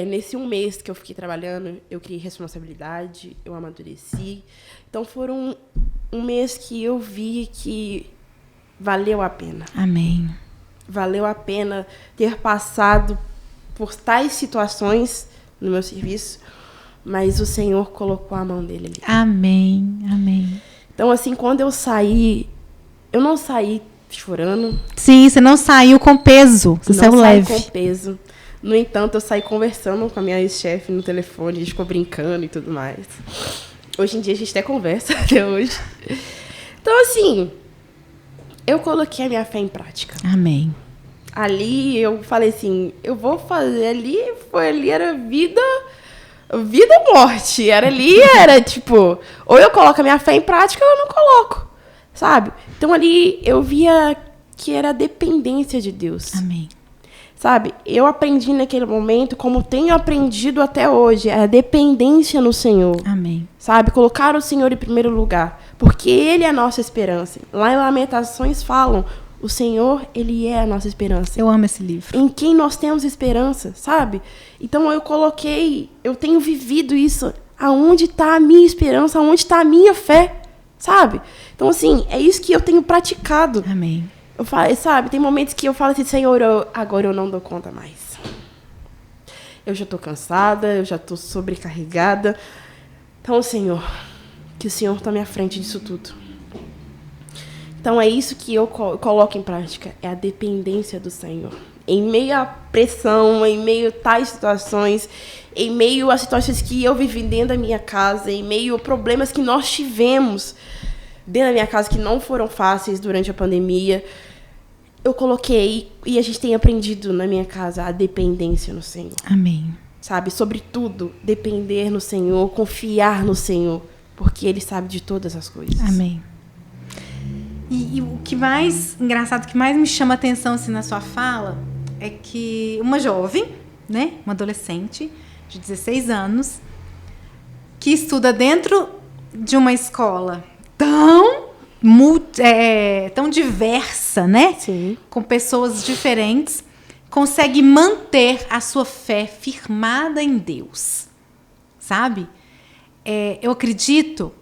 nesse um mês que eu fiquei trabalhando, eu criei responsabilidade, eu amadureci. Então, foram um mês que eu vi que valeu a pena.
Amém.
Valeu a pena ter passado por tais situações no meu serviço, mas o Senhor colocou a mão dele ali.
Amém, amém.
Então, assim, quando eu saí, eu não saí chorando.
Sim, você não saiu com peso, você saiu leve.
Não saí com peso. No entanto, eu saí conversando com a minha ex-chefe no telefone, a gente ficou brincando e tudo mais. Hoje em dia, a gente até conversa, até hoje. Então, assim, eu coloquei a minha fé em prática.
Amém.
Ali, eu falei assim, eu vou fazer ali era vida ou morte. Era tipo, ou eu coloco a minha fé em prática ou eu não coloco, sabe? Então, ali, eu via que era a dependência de Deus.
Amém.
Sabe? Eu aprendi naquele momento, como tenho aprendido até hoje, a dependência no Senhor.
Amém.
Sabe? Colocar o Senhor em primeiro lugar. Porque Ele é a nossa esperança. Lá em Lamentações falam, o Senhor, Ele é a nossa esperança.
Eu amo esse livro.
Em quem nós temos esperança, sabe? Então eu tenho vivido isso. Aonde está a minha esperança? Aonde está a minha fé? Sabe? Então, assim, é isso que eu tenho praticado.
Amém.
Eu falo, sabe, tem momentos que eu falo assim, Senhor, agora eu não dou conta mais. Eu já estou cansada, eu já estou sobrecarregada. Então, Senhor, que o Senhor tome à frente disso tudo. Então, é isso que eu coloco em prática, é a dependência do Senhor. Em meio à pressão, em meio a tais situações, em meio a situações que eu vivi dentro da minha casa, em meio a problemas que nós tivemos dentro da minha casa que não foram fáceis durante a pandemia, eu coloquei, e a gente tem aprendido na minha casa, a dependência no Senhor.
Amém.
Sabe? Sobretudo, depender no Senhor, confiar no Senhor, porque Ele sabe de todas as coisas.
Amém. E o que mais engraçado, o que mais me chama a atenção assim, na sua fala, é que uma jovem, né, uma adolescente de 16 anos, que estuda dentro de uma escola tão diversa, né?
Sim.
Com pessoas diferentes, consegue manter a sua fé firmada em Deus, sabe? Eu acredito,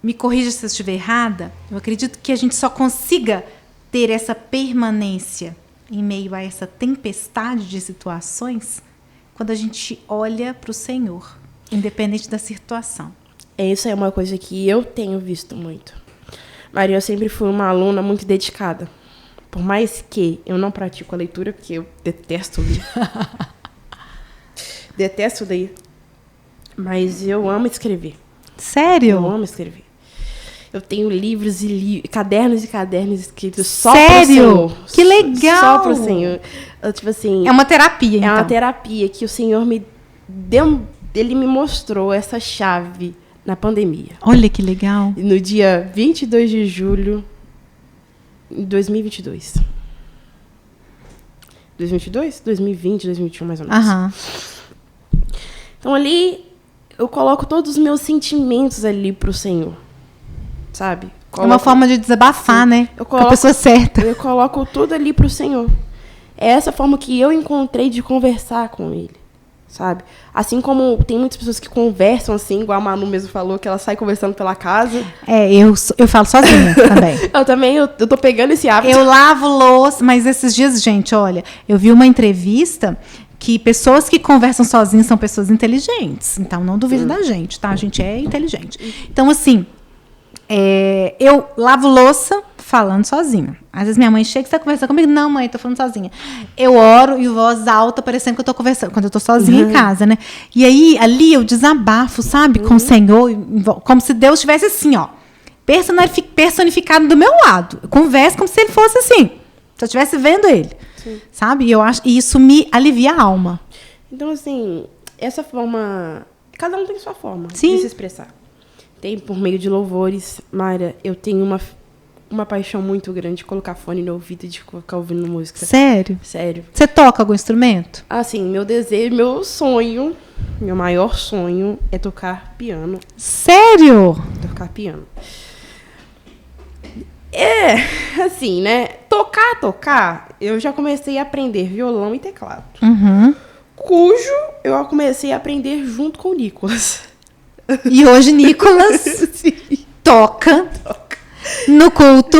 me corrija se eu estiver errada, eu acredito que a gente só consiga ter essa permanência em meio a essa tempestade de situações quando a gente olha para o Senhor, independente da situação.
Isso é uma coisa que eu tenho visto muito. Maria, eu sempre fui uma aluna muito dedicada. Por mais que eu não pratico a leitura, porque eu detesto ler. Detesto ler. Mas eu amo escrever.
Sério?
Eu amo escrever. Eu tenho livros e cadernos e cadernos escritos só
Sério?
pro Senhor.
Que legal!
Só pro Senhor. Tipo assim,
É uma terapia, então.
É uma terapia que o Senhor me deu. Ele me mostrou essa chave na pandemia.
Olha que legal.
No dia 22 de julho de 2022. 2022? 2020, 2021, mais ou menos.
Aham.
Então, ali, eu coloco todos os meus sentimentos ali pro Senhor. Sabe?
É uma forma de desabafar,
Sim.
né?
Eu
Com a pessoa certa.
Eu coloco tudo ali pro Senhor. É essa forma que eu encontrei de conversar com Ele. Sabe? Assim como tem muitas pessoas que conversam assim, igual a Manu mesmo falou, que ela sai conversando pela casa.
Eu falo sozinha também.
Eu tô pegando esse hábito.
Eu lavo louça, mas esses dias, gente, olha, eu vi uma entrevista que pessoas que conversam sozinhas são pessoas inteligentes. Então, não duvide da gente, tá? A gente é inteligente. Então, assim, Eu lavo louça falando sozinha. Às vezes minha mãe chega e está conversando comigo. Não, mãe, tô falando sozinha. Eu oro em voz alta, parecendo que eu tô conversando. Quando eu tô sozinha em casa, né? E aí, ali eu desabafo, sabe? Com o Senhor. Como se Deus estivesse assim, ó. Personificado do meu lado. Eu converso como se ele fosse assim. Se eu estivesse vendo ele. Sim. Sabe? E eu acho e isso me alivia a alma.
Então, assim, essa forma... Cada um tem sua forma de
Sim.
se expressar. Tem por meio de louvores. Mayra, eu tenho uma paixão muito grande de colocar fone no ouvido e de ficar ouvindo música.
Sério?
Sério.
Você toca algum instrumento?
Assim, meu desejo, meu sonho, meu maior sonho é tocar piano.
Sério?
Tocar piano. Assim, né? Tocar, eu já comecei a aprender violão e teclado.
Uhum.
Cujo eu comecei a aprender junto com o Nicolas.
E hoje Nicolas toca no culto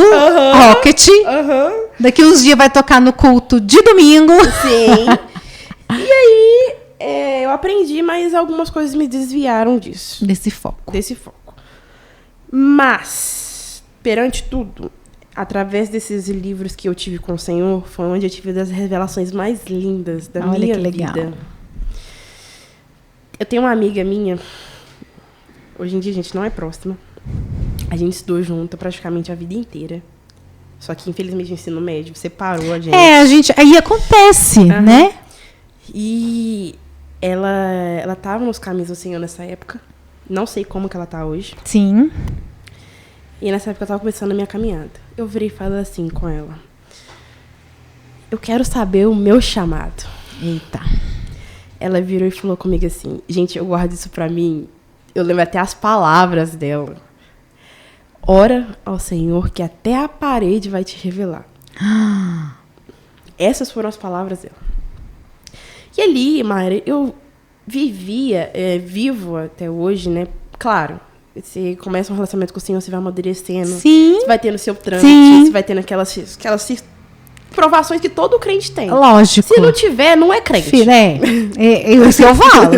Rocket. Daqui uns dias vai tocar no culto de domingo.
Sim. E aí, eu aprendi, mas algumas coisas me desviaram disso.
Desse foco.
Mas, perante tudo, através desses livros que eu tive com o Senhor, foi onde eu tive as revelações mais lindas da minha
que legal.
vida. Eu tenho uma amiga minha, hoje em dia a gente não é próxima, a gente estudou junto praticamente a vida inteira. Só que, infelizmente, o ensino médio separou a gente.
Aí acontece, né?
E ela tava nos caminhos do Senhor nessa época. Não sei como que ela tá hoje.
Sim.
E nessa época eu tava começando a minha caminhada. Eu virei e falei assim com ela: eu quero saber o meu chamado.
Eita.
Ela virou e falou comigo assim: gente, eu guardo isso pra mim. Eu lembro até as palavras dela. Ora ao Senhor que até a parede vai te revelar. Essas foram as palavras dela. E ali, Mayra, eu vivo até hoje, né? Claro, você começa um relacionamento com o Senhor, você vai amadurecendo.
Sim.
Você vai tendo o seu trânsito, você vai tendo aquelas provações que todo crente tem.
Lógico.
Se não tiver, não é crente.
Filha, isso eu falo.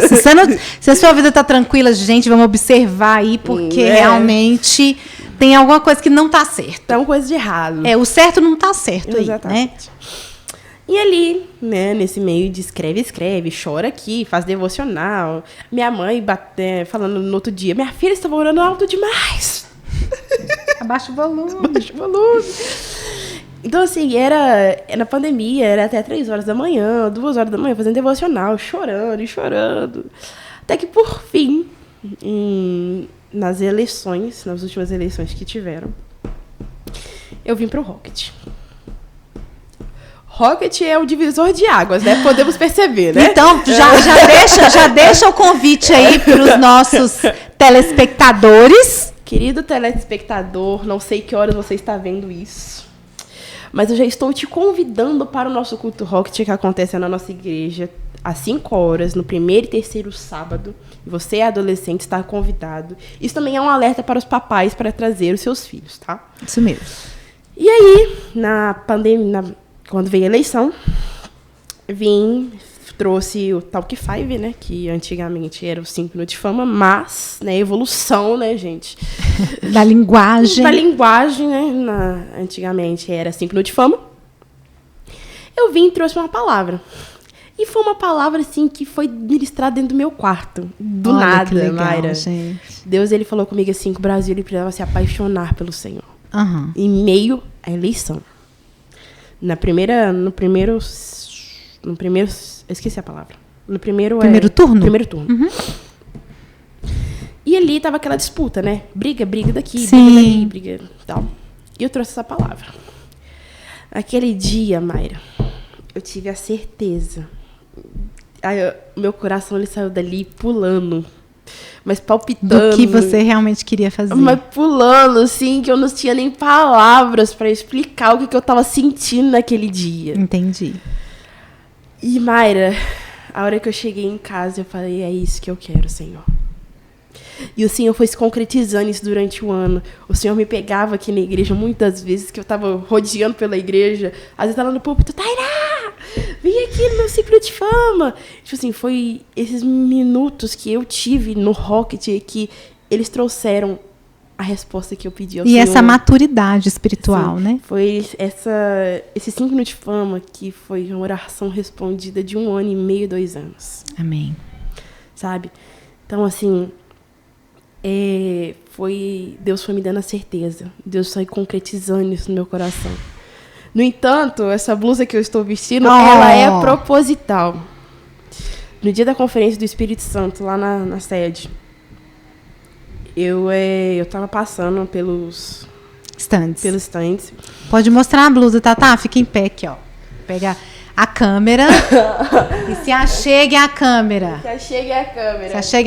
Se a sua vida tá tranquila, gente, vamos observar aí, porque realmente tem alguma coisa que não tá certo.
Tem alguma coisa de errado.
O certo não tá certo.
Exatamente.
Aí, né?
E ali, né, nesse meio de escreve, chora aqui, faz devocional. Minha mãe falando no outro dia: minha filha estava orando alto demais.
Abaixa o volume.
Então, assim, era na pandemia, era até 3 horas da manhã, 2 horas da manhã, fazendo devocional, chorando. Até que, por fim, nas últimas eleições que tiveram, eu vim pro Rocket. Rocket é o divisor de águas, né? Podemos perceber, né?
Então, já deixa o convite aí para os nossos telespectadores.
Querido telespectador, não sei que horas você está vendo isso, mas eu já estou te convidando para o nosso culto Rocket que acontece na nossa igreja às 5 horas, no primeiro e terceiro sábado. E você é adolescente, está convidado. Isso também é um alerta para os papais para trazer os seus filhos, tá?
Isso mesmo.
E aí, na pandemia, quando veio a eleição, trouxe o Talk 5, né? Que antigamente era o 5 minutos de fama, mas, né, evolução, né, gente?
Da linguagem.
Né? Antigamente era 5 minutos de fama. Eu vim e trouxe uma palavra. E foi uma palavra, assim, que foi ministrada dentro do meu quarto. Do nada,
que legal,
Mayra.
Gente.
Deus, ele falou comigo assim, que o Brasil ele precisava se apaixonar pelo Senhor. Em meio à eleição. No primeiro, eu esqueci a palavra.
Primeiro turno?
Primeiro turno. Uhum. E ali tava aquela disputa, né? Briga daqui,
Sim.
briga dali, briga tal. E eu trouxe essa palavra. Aquele dia, Mayra, eu tive a certeza. Meu coração ele saiu dali pulando, mas palpitando.
Do que você realmente queria fazer.
Mas pulando, assim, que eu não tinha nem palavras para explicar o que eu tava sentindo naquele dia.
Entendi.
E, Mayra, a hora que eu cheguei em casa, eu falei: é isso que eu quero, Senhor. E o Senhor foi se concretizando isso durante o ano. O Senhor me pegava aqui na igreja muitas vezes, que eu tava rodeando pela igreja. Às vezes ela no púlpito: Tairá, vem aqui no meu ciclo de fama. Tipo assim, foi esses minutos que eu tive no Rocket que eles trouxeram a resposta que eu pedi ao
E
Senhor.
essa maturidade espiritual, né?
Foi esse símbolo de fama que foi uma oração respondida de 1 ano e meio, 2 anos.
Amém.
Sabe? Então, assim, Deus foi me dando a certeza. Deus foi concretizando isso no meu coração. No entanto, essa blusa que eu estou vestindo, ela é proposital. No dia da conferência do Espírito Santo, lá na sede, eu estava passando pelos stands.
Pode mostrar a blusa, tá? Fica em pé aqui, ó. Pega a câmera e se achegue à câmera. Se achegue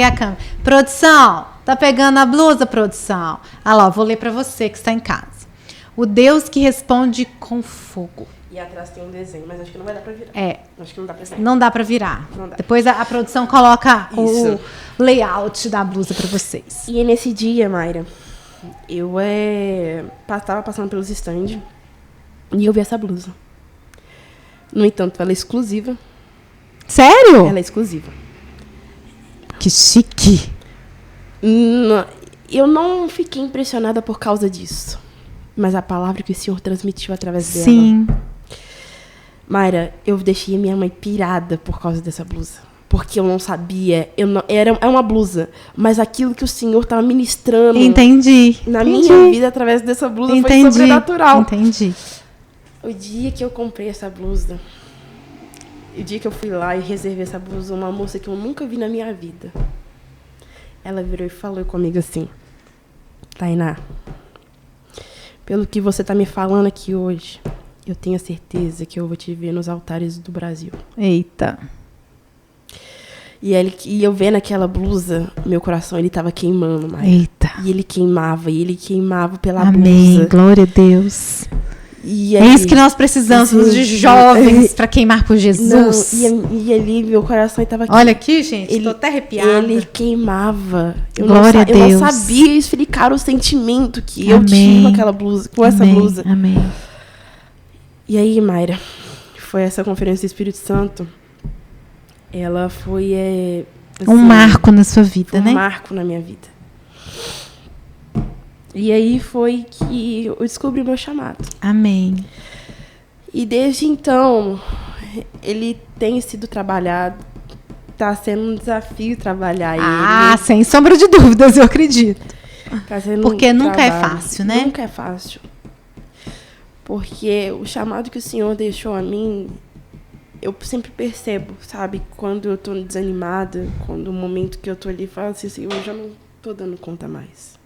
à câmera. Produção, tá pegando a blusa, produção? Ah lá, vou ler pra você que está em casa. O Deus que responde com fogo.
E atrás tem um desenho, mas acho que não vai dar pra virar. Acho que não dá pra virar.
Não dá pra virar.
Não dá.
Depois a produção coloca o layout da blusa pra vocês.
E nesse dia, Mayra, eu tava passando pelos stands e eu vi essa blusa. No entanto, ela é exclusiva.
Sério?
Ela é exclusiva.
Que chique.
Eu não fiquei impressionada por causa disso. Mas a palavra que o Senhor transmitiu através dela.
Sim.
Mayra, eu deixei a minha mãe pirada por causa dessa blusa. Porque eu não sabia. É uma blusa. Mas aquilo que o Senhor estava ministrando.
Entendi.
Na minha vida, através dessa blusa, foi sobrenatural.
Entendi.
O dia que eu comprei essa blusa, o dia que eu fui lá e reservei essa blusa, uma moça que eu nunca vi na minha vida, ela virou e falou comigo assim: Tainá, pelo que você tá me falando aqui hoje, eu tenho a certeza que eu vou te ver nos altares do Brasil.
Eita.
E eu vendo aquela blusa, meu coração, ele tava queimando, Maia.
Eita.
E ele queimava pela
Amém.
blusa.
Glória a Deus.
E
é isso que nós precisamos de jovens para queimar por Jesus.
Não, e ali meu coração estava aqui.
Olha aqui, gente, tô até arrepiada.
Ele queimava.
Glória a Deus.
Eu não sabia explicar o sentimento que eu tive com aquela blusa, com essa blusa.
Amém.
E aí, Mayra, foi essa conferência do Espírito Santo. Ela foi assim,
um marco na sua vida, né?
Um marco na minha vida. E aí foi que eu descobri o meu chamado.
Amém.
E desde então, ele tem sido trabalhado. Está sendo um desafio trabalhar ele.
Ah, sem sombra de dúvidas, eu acredito.
Tá sendo
porque nunca é fácil, né?
Nunca é fácil. Porque o chamado que o Senhor deixou a mim, eu sempre percebo, sabe? Quando eu tô desanimada, quando o momento que eu tô ali, falo assim, Senhor, eu já não tô dando conta mais.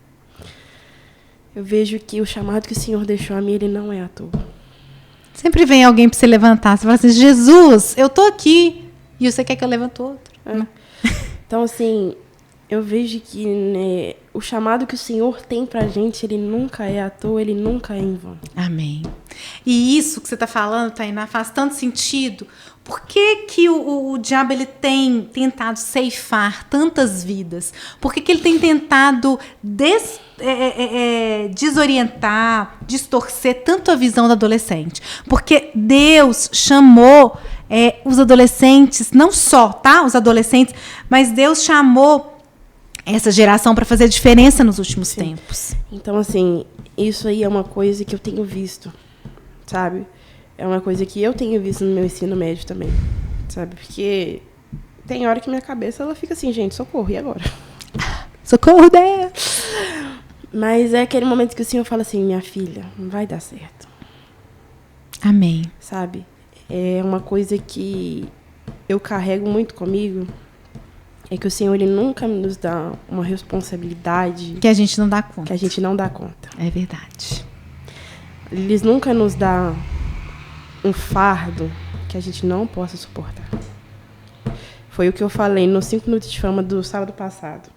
Eu vejo que o chamado que o Senhor deixou a mim, ele não é à toa.
Sempre vem alguém para você levantar. Você fala assim, Jesus, eu tô aqui. E você quer que eu levante outro.
Então, assim, eu vejo que, né, o chamado que o Senhor tem pra gente, ele nunca é à toa, ele nunca é em vão.
Amém. E isso que você tá falando, Tainá, faz tanto sentido. Por que o diabo ele tem tentado ceifar tantas vidas? Por que ele tem tentado desorientar, distorcer tanto a visão do adolescente? Porque Deus chamou os adolescentes, não só, tá? Os adolescentes, mas Deus chamou essa geração para fazer diferença nos últimos tempos.
Então, assim, isso aí é uma coisa que eu tenho visto, sabe? É uma coisa que eu tenho visto no meu ensino médio também, sabe? Porque tem hora que minha cabeça ela fica assim, gente, socorro, e agora?
Socorro, Deus!
Mas é aquele momento que o Senhor fala assim, minha filha, não vai dar certo.
Amém.
Sabe? É uma coisa que eu carrego muito comigo, é que o Senhor ele nunca nos dá uma responsabilidade
que a gente não dá conta.
Que a gente não dá conta.
É verdade.
Eles nunca nos dá um fardo que a gente não possa suportar. Foi o que eu falei nos 5 minutos de fama do sábado passado.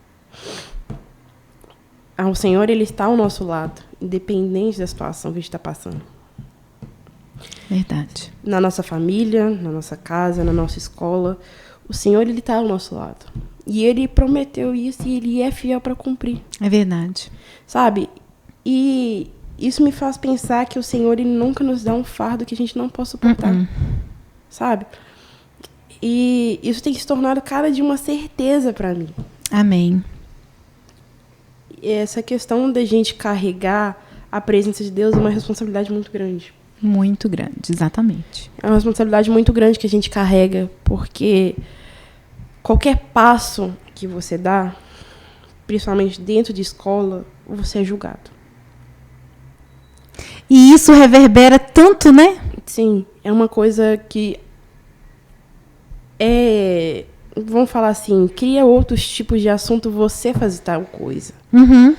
O Senhor, ele está ao nosso lado, independente da situação que a gente está passando.
Verdade.
Na nossa família, na nossa casa, na nossa escola, o Senhor, ele está ao nosso lado. E ele prometeu isso e ele é fiel para cumprir.
É verdade.
Sabe? E isso me faz pensar que o Senhor, ele nunca nos dá um fardo que a gente não possa suportar. Sabe? E isso tem se tornado cada dia uma certeza para mim.
Amém.
essa questão da gente carregar a presença de Deus é uma responsabilidade muito grande.
Muito grande, exatamente.
É uma responsabilidade muito grande que a gente carrega, porque qualquer passo que você dá, principalmente dentro de escola, você é julgado.
E isso reverbera tanto, né?
Sim, é uma coisa que vamos falar assim, cria outros tipos de assunto você fazer tal coisa.
Uhum.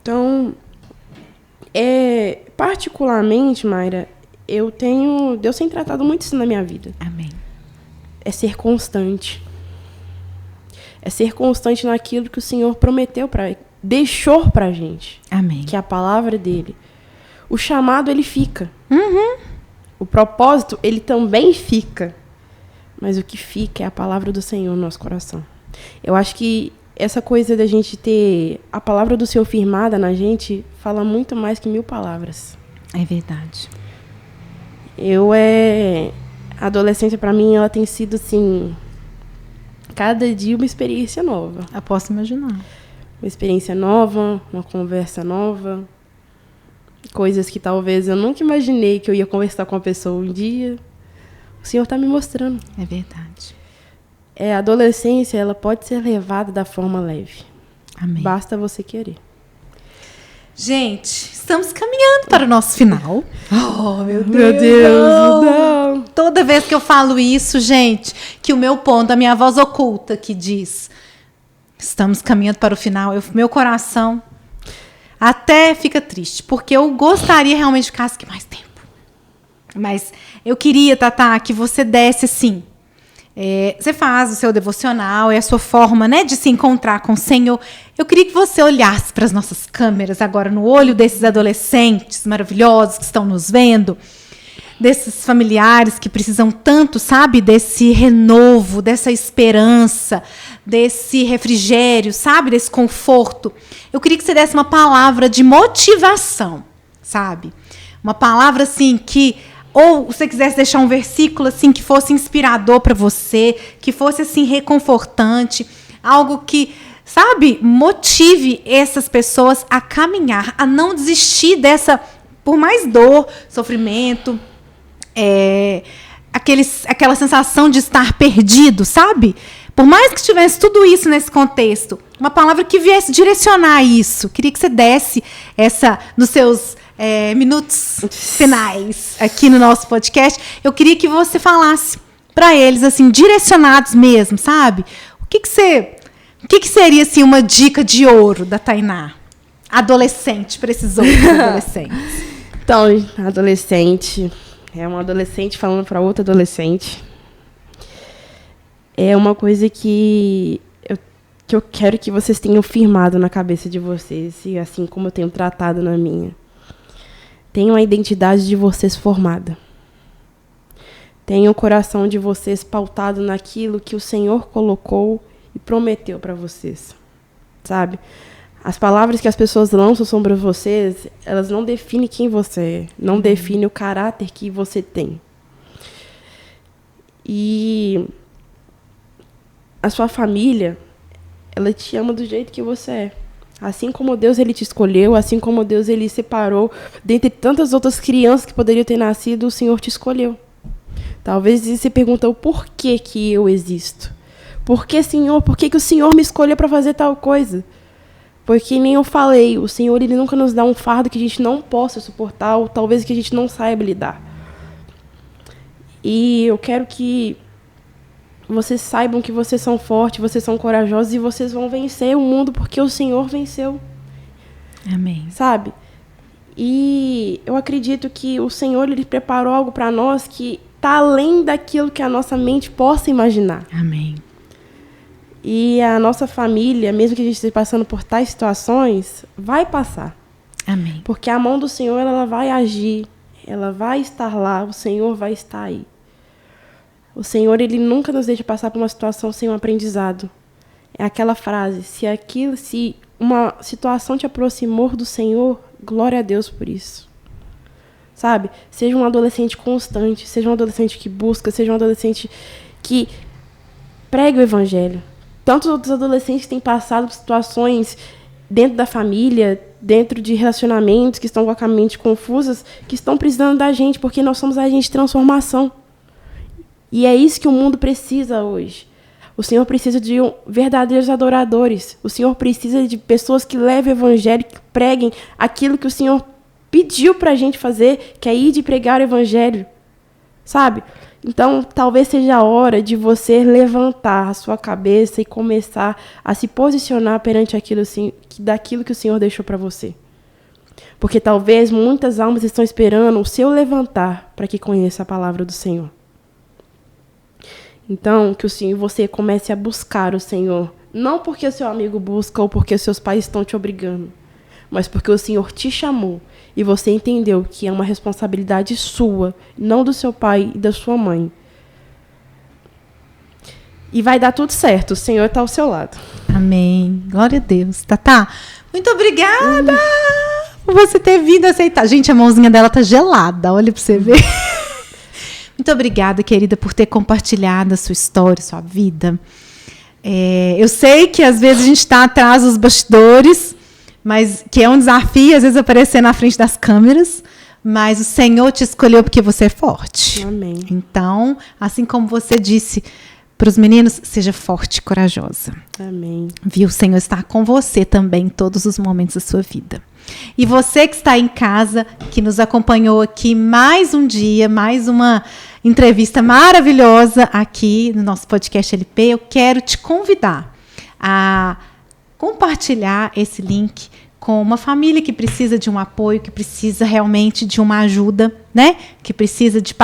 Então, particularmente, Mayra, Deus tem tratado muito isso na minha vida.
Amém.
É ser constante. É ser constante naquilo que o Senhor deixou pra gente.
Amém.
Que é a palavra dele. O chamado, ele fica.
Uhum.
O propósito, ele também fica. Mas o que fica é a palavra do Senhor no nosso coração. Eu acho que essa coisa da gente ter a palavra do Senhor firmada na gente fala muito mais que 1000 palavras.
É verdade.
A adolescência, pra mim, ela tem sido, assim, cada dia uma experiência nova.
Eu posso imaginar.
Uma experiência nova, uma conversa nova. Coisas que talvez eu nunca imaginei que eu ia conversar com uma pessoa um dia. O Senhor está me mostrando.
É verdade.
A adolescência, ela pode ser levada da forma leve.
Amém.
Basta você querer.
Gente, estamos caminhando para o nosso final. Oh, meu Deus.
Meu Deus, não.
Toda vez que eu falo isso, gente, que o meu ponto, a minha voz oculta que diz, estamos caminhando para o final, meu coração até fica triste, porque eu gostaria realmente de ficar aqui mais tempo. Mas eu queria, Tatá, que você desse assim. Você faz o seu devocional, é a sua forma, né, de se encontrar com o Senhor. Eu queria que você olhasse para as nossas câmeras agora, no olho desses adolescentes maravilhosos que estão nos vendo, desses familiares que precisam tanto, sabe, desse renovo, dessa esperança, desse refrigério, sabe, desse conforto. Eu queria que você desse uma palavra de motivação, sabe? Uma palavra assim que, ou se você quisesse deixar um versículo assim que fosse inspirador para você, que fosse assim reconfortante, algo que, sabe, motive essas pessoas a caminhar, a não desistir dessa, por mais dor, sofrimento, aquela sensação de estar perdido, sabe? Por mais que tivesse tudo isso nesse contexto, uma palavra que viesse direcionar isso. Queria que você desse essa nos seus minutos finais aqui no nosso podcast. Eu queria que você falasse para eles, assim, direcionados mesmo, sabe? O que seria, assim, uma dica de ouro da Tainá? Adolescente, para esses outros adolescentes.
Então, adolescente... É um adolescente falando para outro adolescente. É uma coisa que eu quero que vocês tenham firmado na cabeça de vocês, e assim como eu tenho tratado na minha. Tenham a identidade de vocês formada. Tenham o coração de vocês pautado naquilo que o Senhor colocou e prometeu para vocês. Sabe? As palavras que as pessoas lançam sobre vocês, elas não definem quem você é. Não definem o caráter que você tem. E a sua família, ela te ama do jeito que você é. Assim como Deus ele te escolheu, assim como Deus ele separou, dentre tantas outras crianças que poderiam ter nascido, o Senhor te escolheu. Talvez você perguntou por que que eu existo? Por que, Senhor? Por que o Senhor me escolheu para fazer tal coisa? Porque nem eu falei, o Senhor ele nunca nos dá um fardo que a gente não possa suportar, ou talvez que a gente não saiba lidar. E eu quero que vocês saibam que vocês são fortes, vocês são corajosos e vocês vão vencer o mundo porque o Senhor venceu.
Amém.
Sabe? E eu acredito que o Senhor ele preparou algo para nós que está além daquilo que a nossa mente possa imaginar.
Amém.
E a nossa família, mesmo que a gente esteja passando por tais situações, vai passar.
Amém.
Porque a mão do Senhor ela vai agir, ela vai estar lá, o Senhor vai estar aí. O Senhor ele nunca nos deixa passar por uma situação sem um aprendizado. É aquela frase, se uma situação te aproximou do Senhor, glória a Deus por isso. Sabe? Seja um adolescente constante, seja um adolescente que busca, seja um adolescente que prega o evangelho. Tantos outros adolescentes têm passado por situações dentro da família, dentro de relacionamentos que estão com a mente confusas, que estão precisando da gente, porque nós somos agentes de transformação. E é isso que o mundo precisa hoje. O Senhor precisa de verdadeiros adoradores. O Senhor precisa de pessoas que levem o evangelho, que preguem aquilo que o Senhor pediu para a gente fazer, que é ir de pregar o evangelho. Sabe? Então, talvez seja a hora de você levantar a sua cabeça e começar a se posicionar perante daquilo que o Senhor deixou para você. Porque talvez muitas almas estão esperando o seu levantar para que conheça a palavra do Senhor. Então, que você comece a buscar o Senhor. Não porque o seu amigo busca ou porque os seus pais estão te obrigando, mas porque o Senhor te chamou e você entendeu que é uma responsabilidade sua, não do seu pai e da sua mãe. E vai dar tudo certo, o Senhor está ao seu lado.
Amém. Glória a Deus. Tatá, muito obrigada por você ter vindo aceitar. Gente, a mãozinha dela tá gelada, olha para você ver. Muito obrigada, querida, por ter compartilhado a sua história, sua vida. Eu sei que às vezes a gente está atrás dos bastidores, mas que é um desafio, às vezes, aparecer na frente das câmeras, mas o Senhor te escolheu porque você é forte.
Amém.
Então, assim como você disse para os meninos, seja forte e corajosa.
Amém.
Viu? O Senhor está com você também em todos os momentos da sua vida. E você que está em casa, que nos acompanhou aqui mais um dia, mais uma entrevista maravilhosa aqui no nosso podcast LP, eu quero te convidar a compartilhar esse link com uma família que precisa de um apoio, que precisa realmente de uma ajuda, né? Que precisa de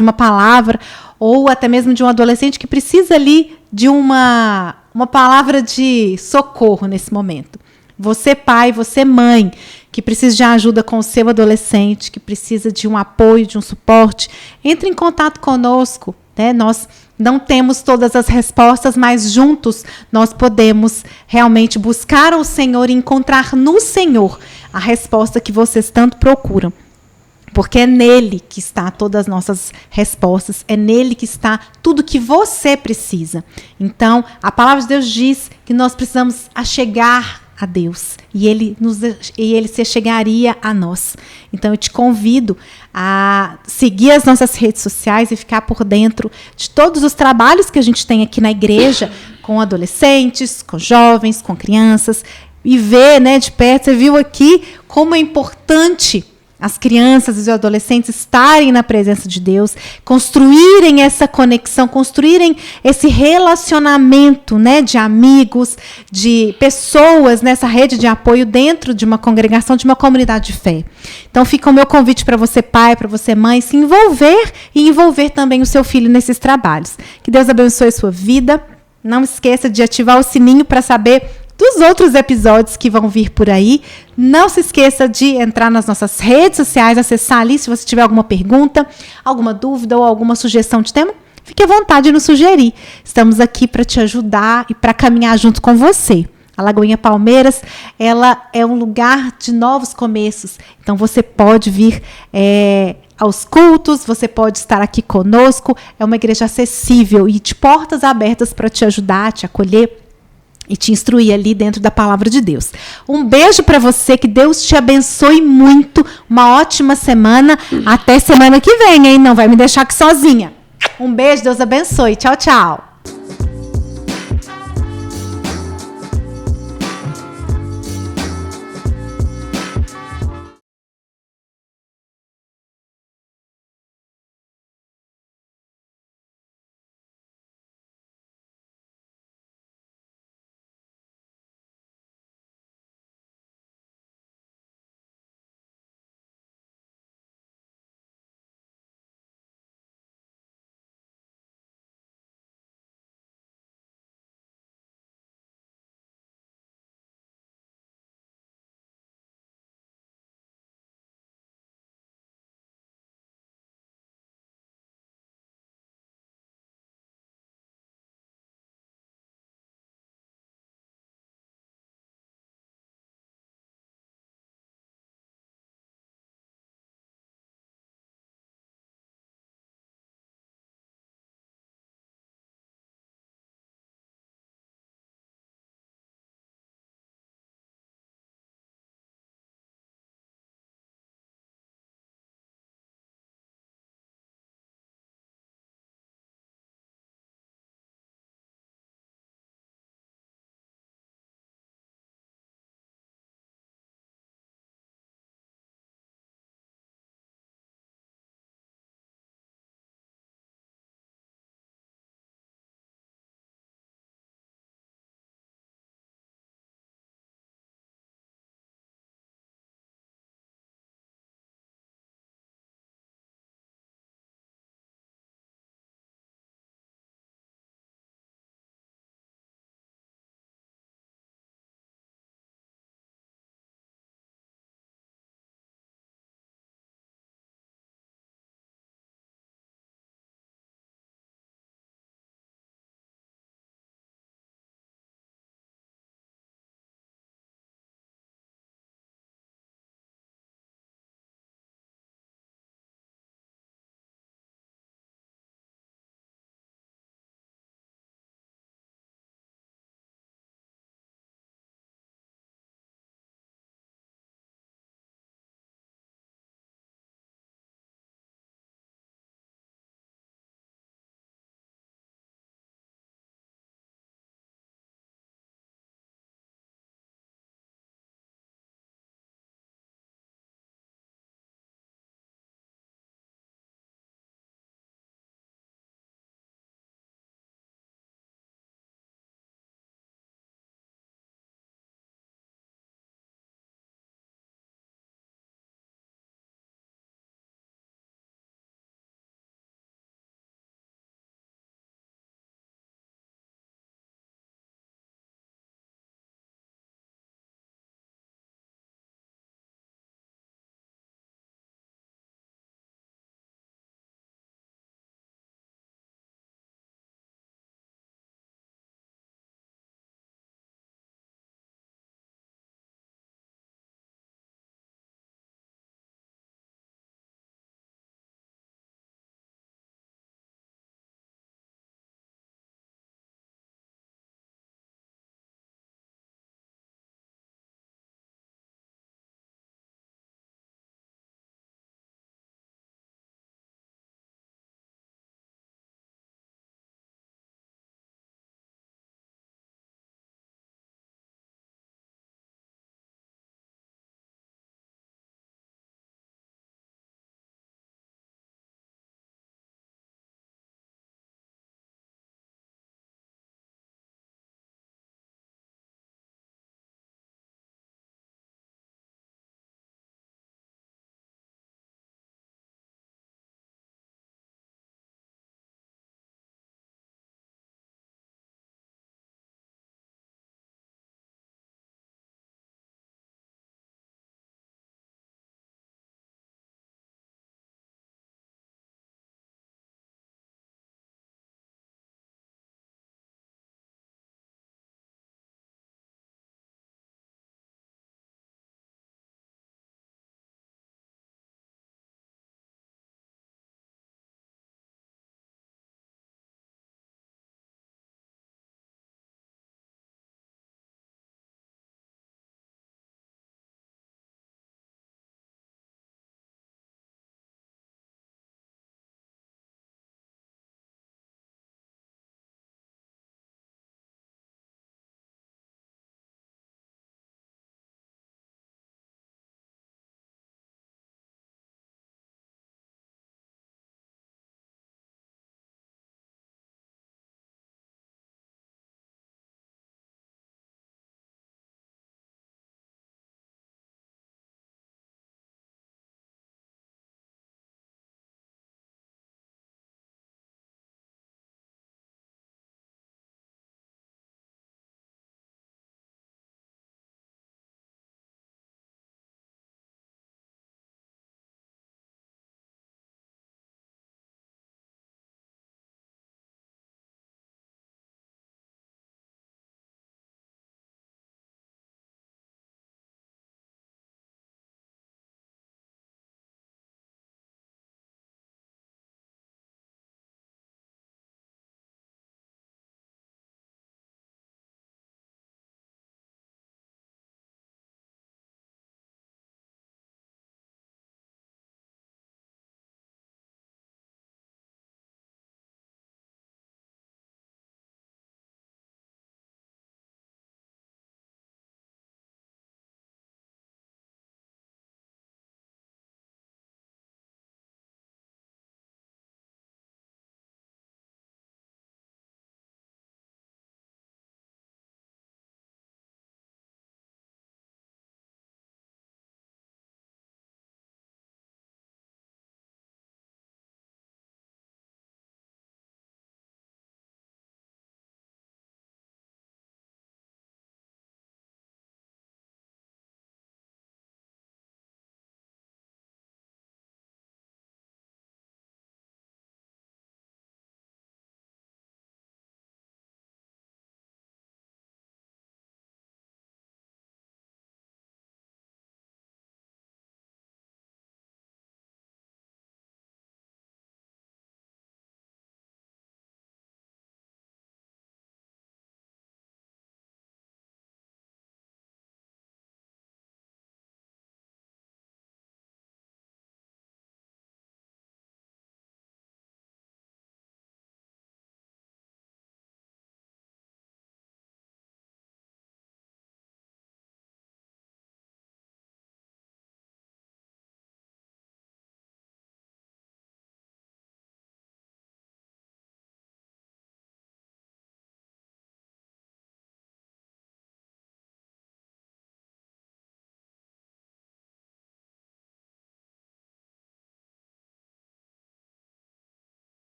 uma palavra, ou até mesmo de um adolescente que precisa ali de uma palavra de socorro nesse momento. Você, pai, você, mãe, que precisa de ajuda com o seu adolescente, que precisa de um apoio, de um suporte, entre em contato conosco, né? Nós não temos todas as respostas, mas juntos nós podemos realmente buscar o Senhor e encontrar no Senhor a resposta que vocês tanto procuram. Porque é nele que está todas as nossas respostas, é nele que está tudo que você precisa. Então, a palavra de Deus diz que nós precisamos achegar a Deus e ele se chegaria a nós. Então eu te convido a seguir as nossas redes sociais e ficar por dentro de todos os trabalhos que a gente tem aqui na igreja com adolescentes, com jovens, com crianças e ver, né, de perto. Você viu aqui como é importante as crianças e os adolescentes estarem na presença de Deus, construírem essa conexão, construírem esse relacionamento, né, de amigos, de pessoas nessa rede de apoio dentro de uma congregação, de uma comunidade de fé. Então fica o meu convite para você, pai, para você, mãe, se envolver e envolver também o seu filho nesses trabalhos. Que Deus abençoe a sua vida. Não esqueça de ativar o sininho para saber dos outros episódios que vão vir por aí. Não se esqueça de entrar nas nossas redes sociais, acessar ali se você tiver alguma pergunta, alguma dúvida ou alguma sugestão de tema. Fique à vontade de nos sugerir. Estamos aqui para te ajudar e para caminhar junto com você. A Lagoinha Palmeiras, ela é um lugar de novos começos. Então, você pode vir aos cultos, você pode estar aqui conosco. É uma igreja acessível e de portas abertas para te ajudar, te acolher e te instruir ali dentro da palavra de Deus. Um beijo para você, que Deus te abençoe muito. Uma ótima semana. Até semana que vem, hein? Não vai me deixar aqui sozinha. Um beijo, Deus abençoe. Tchau, tchau.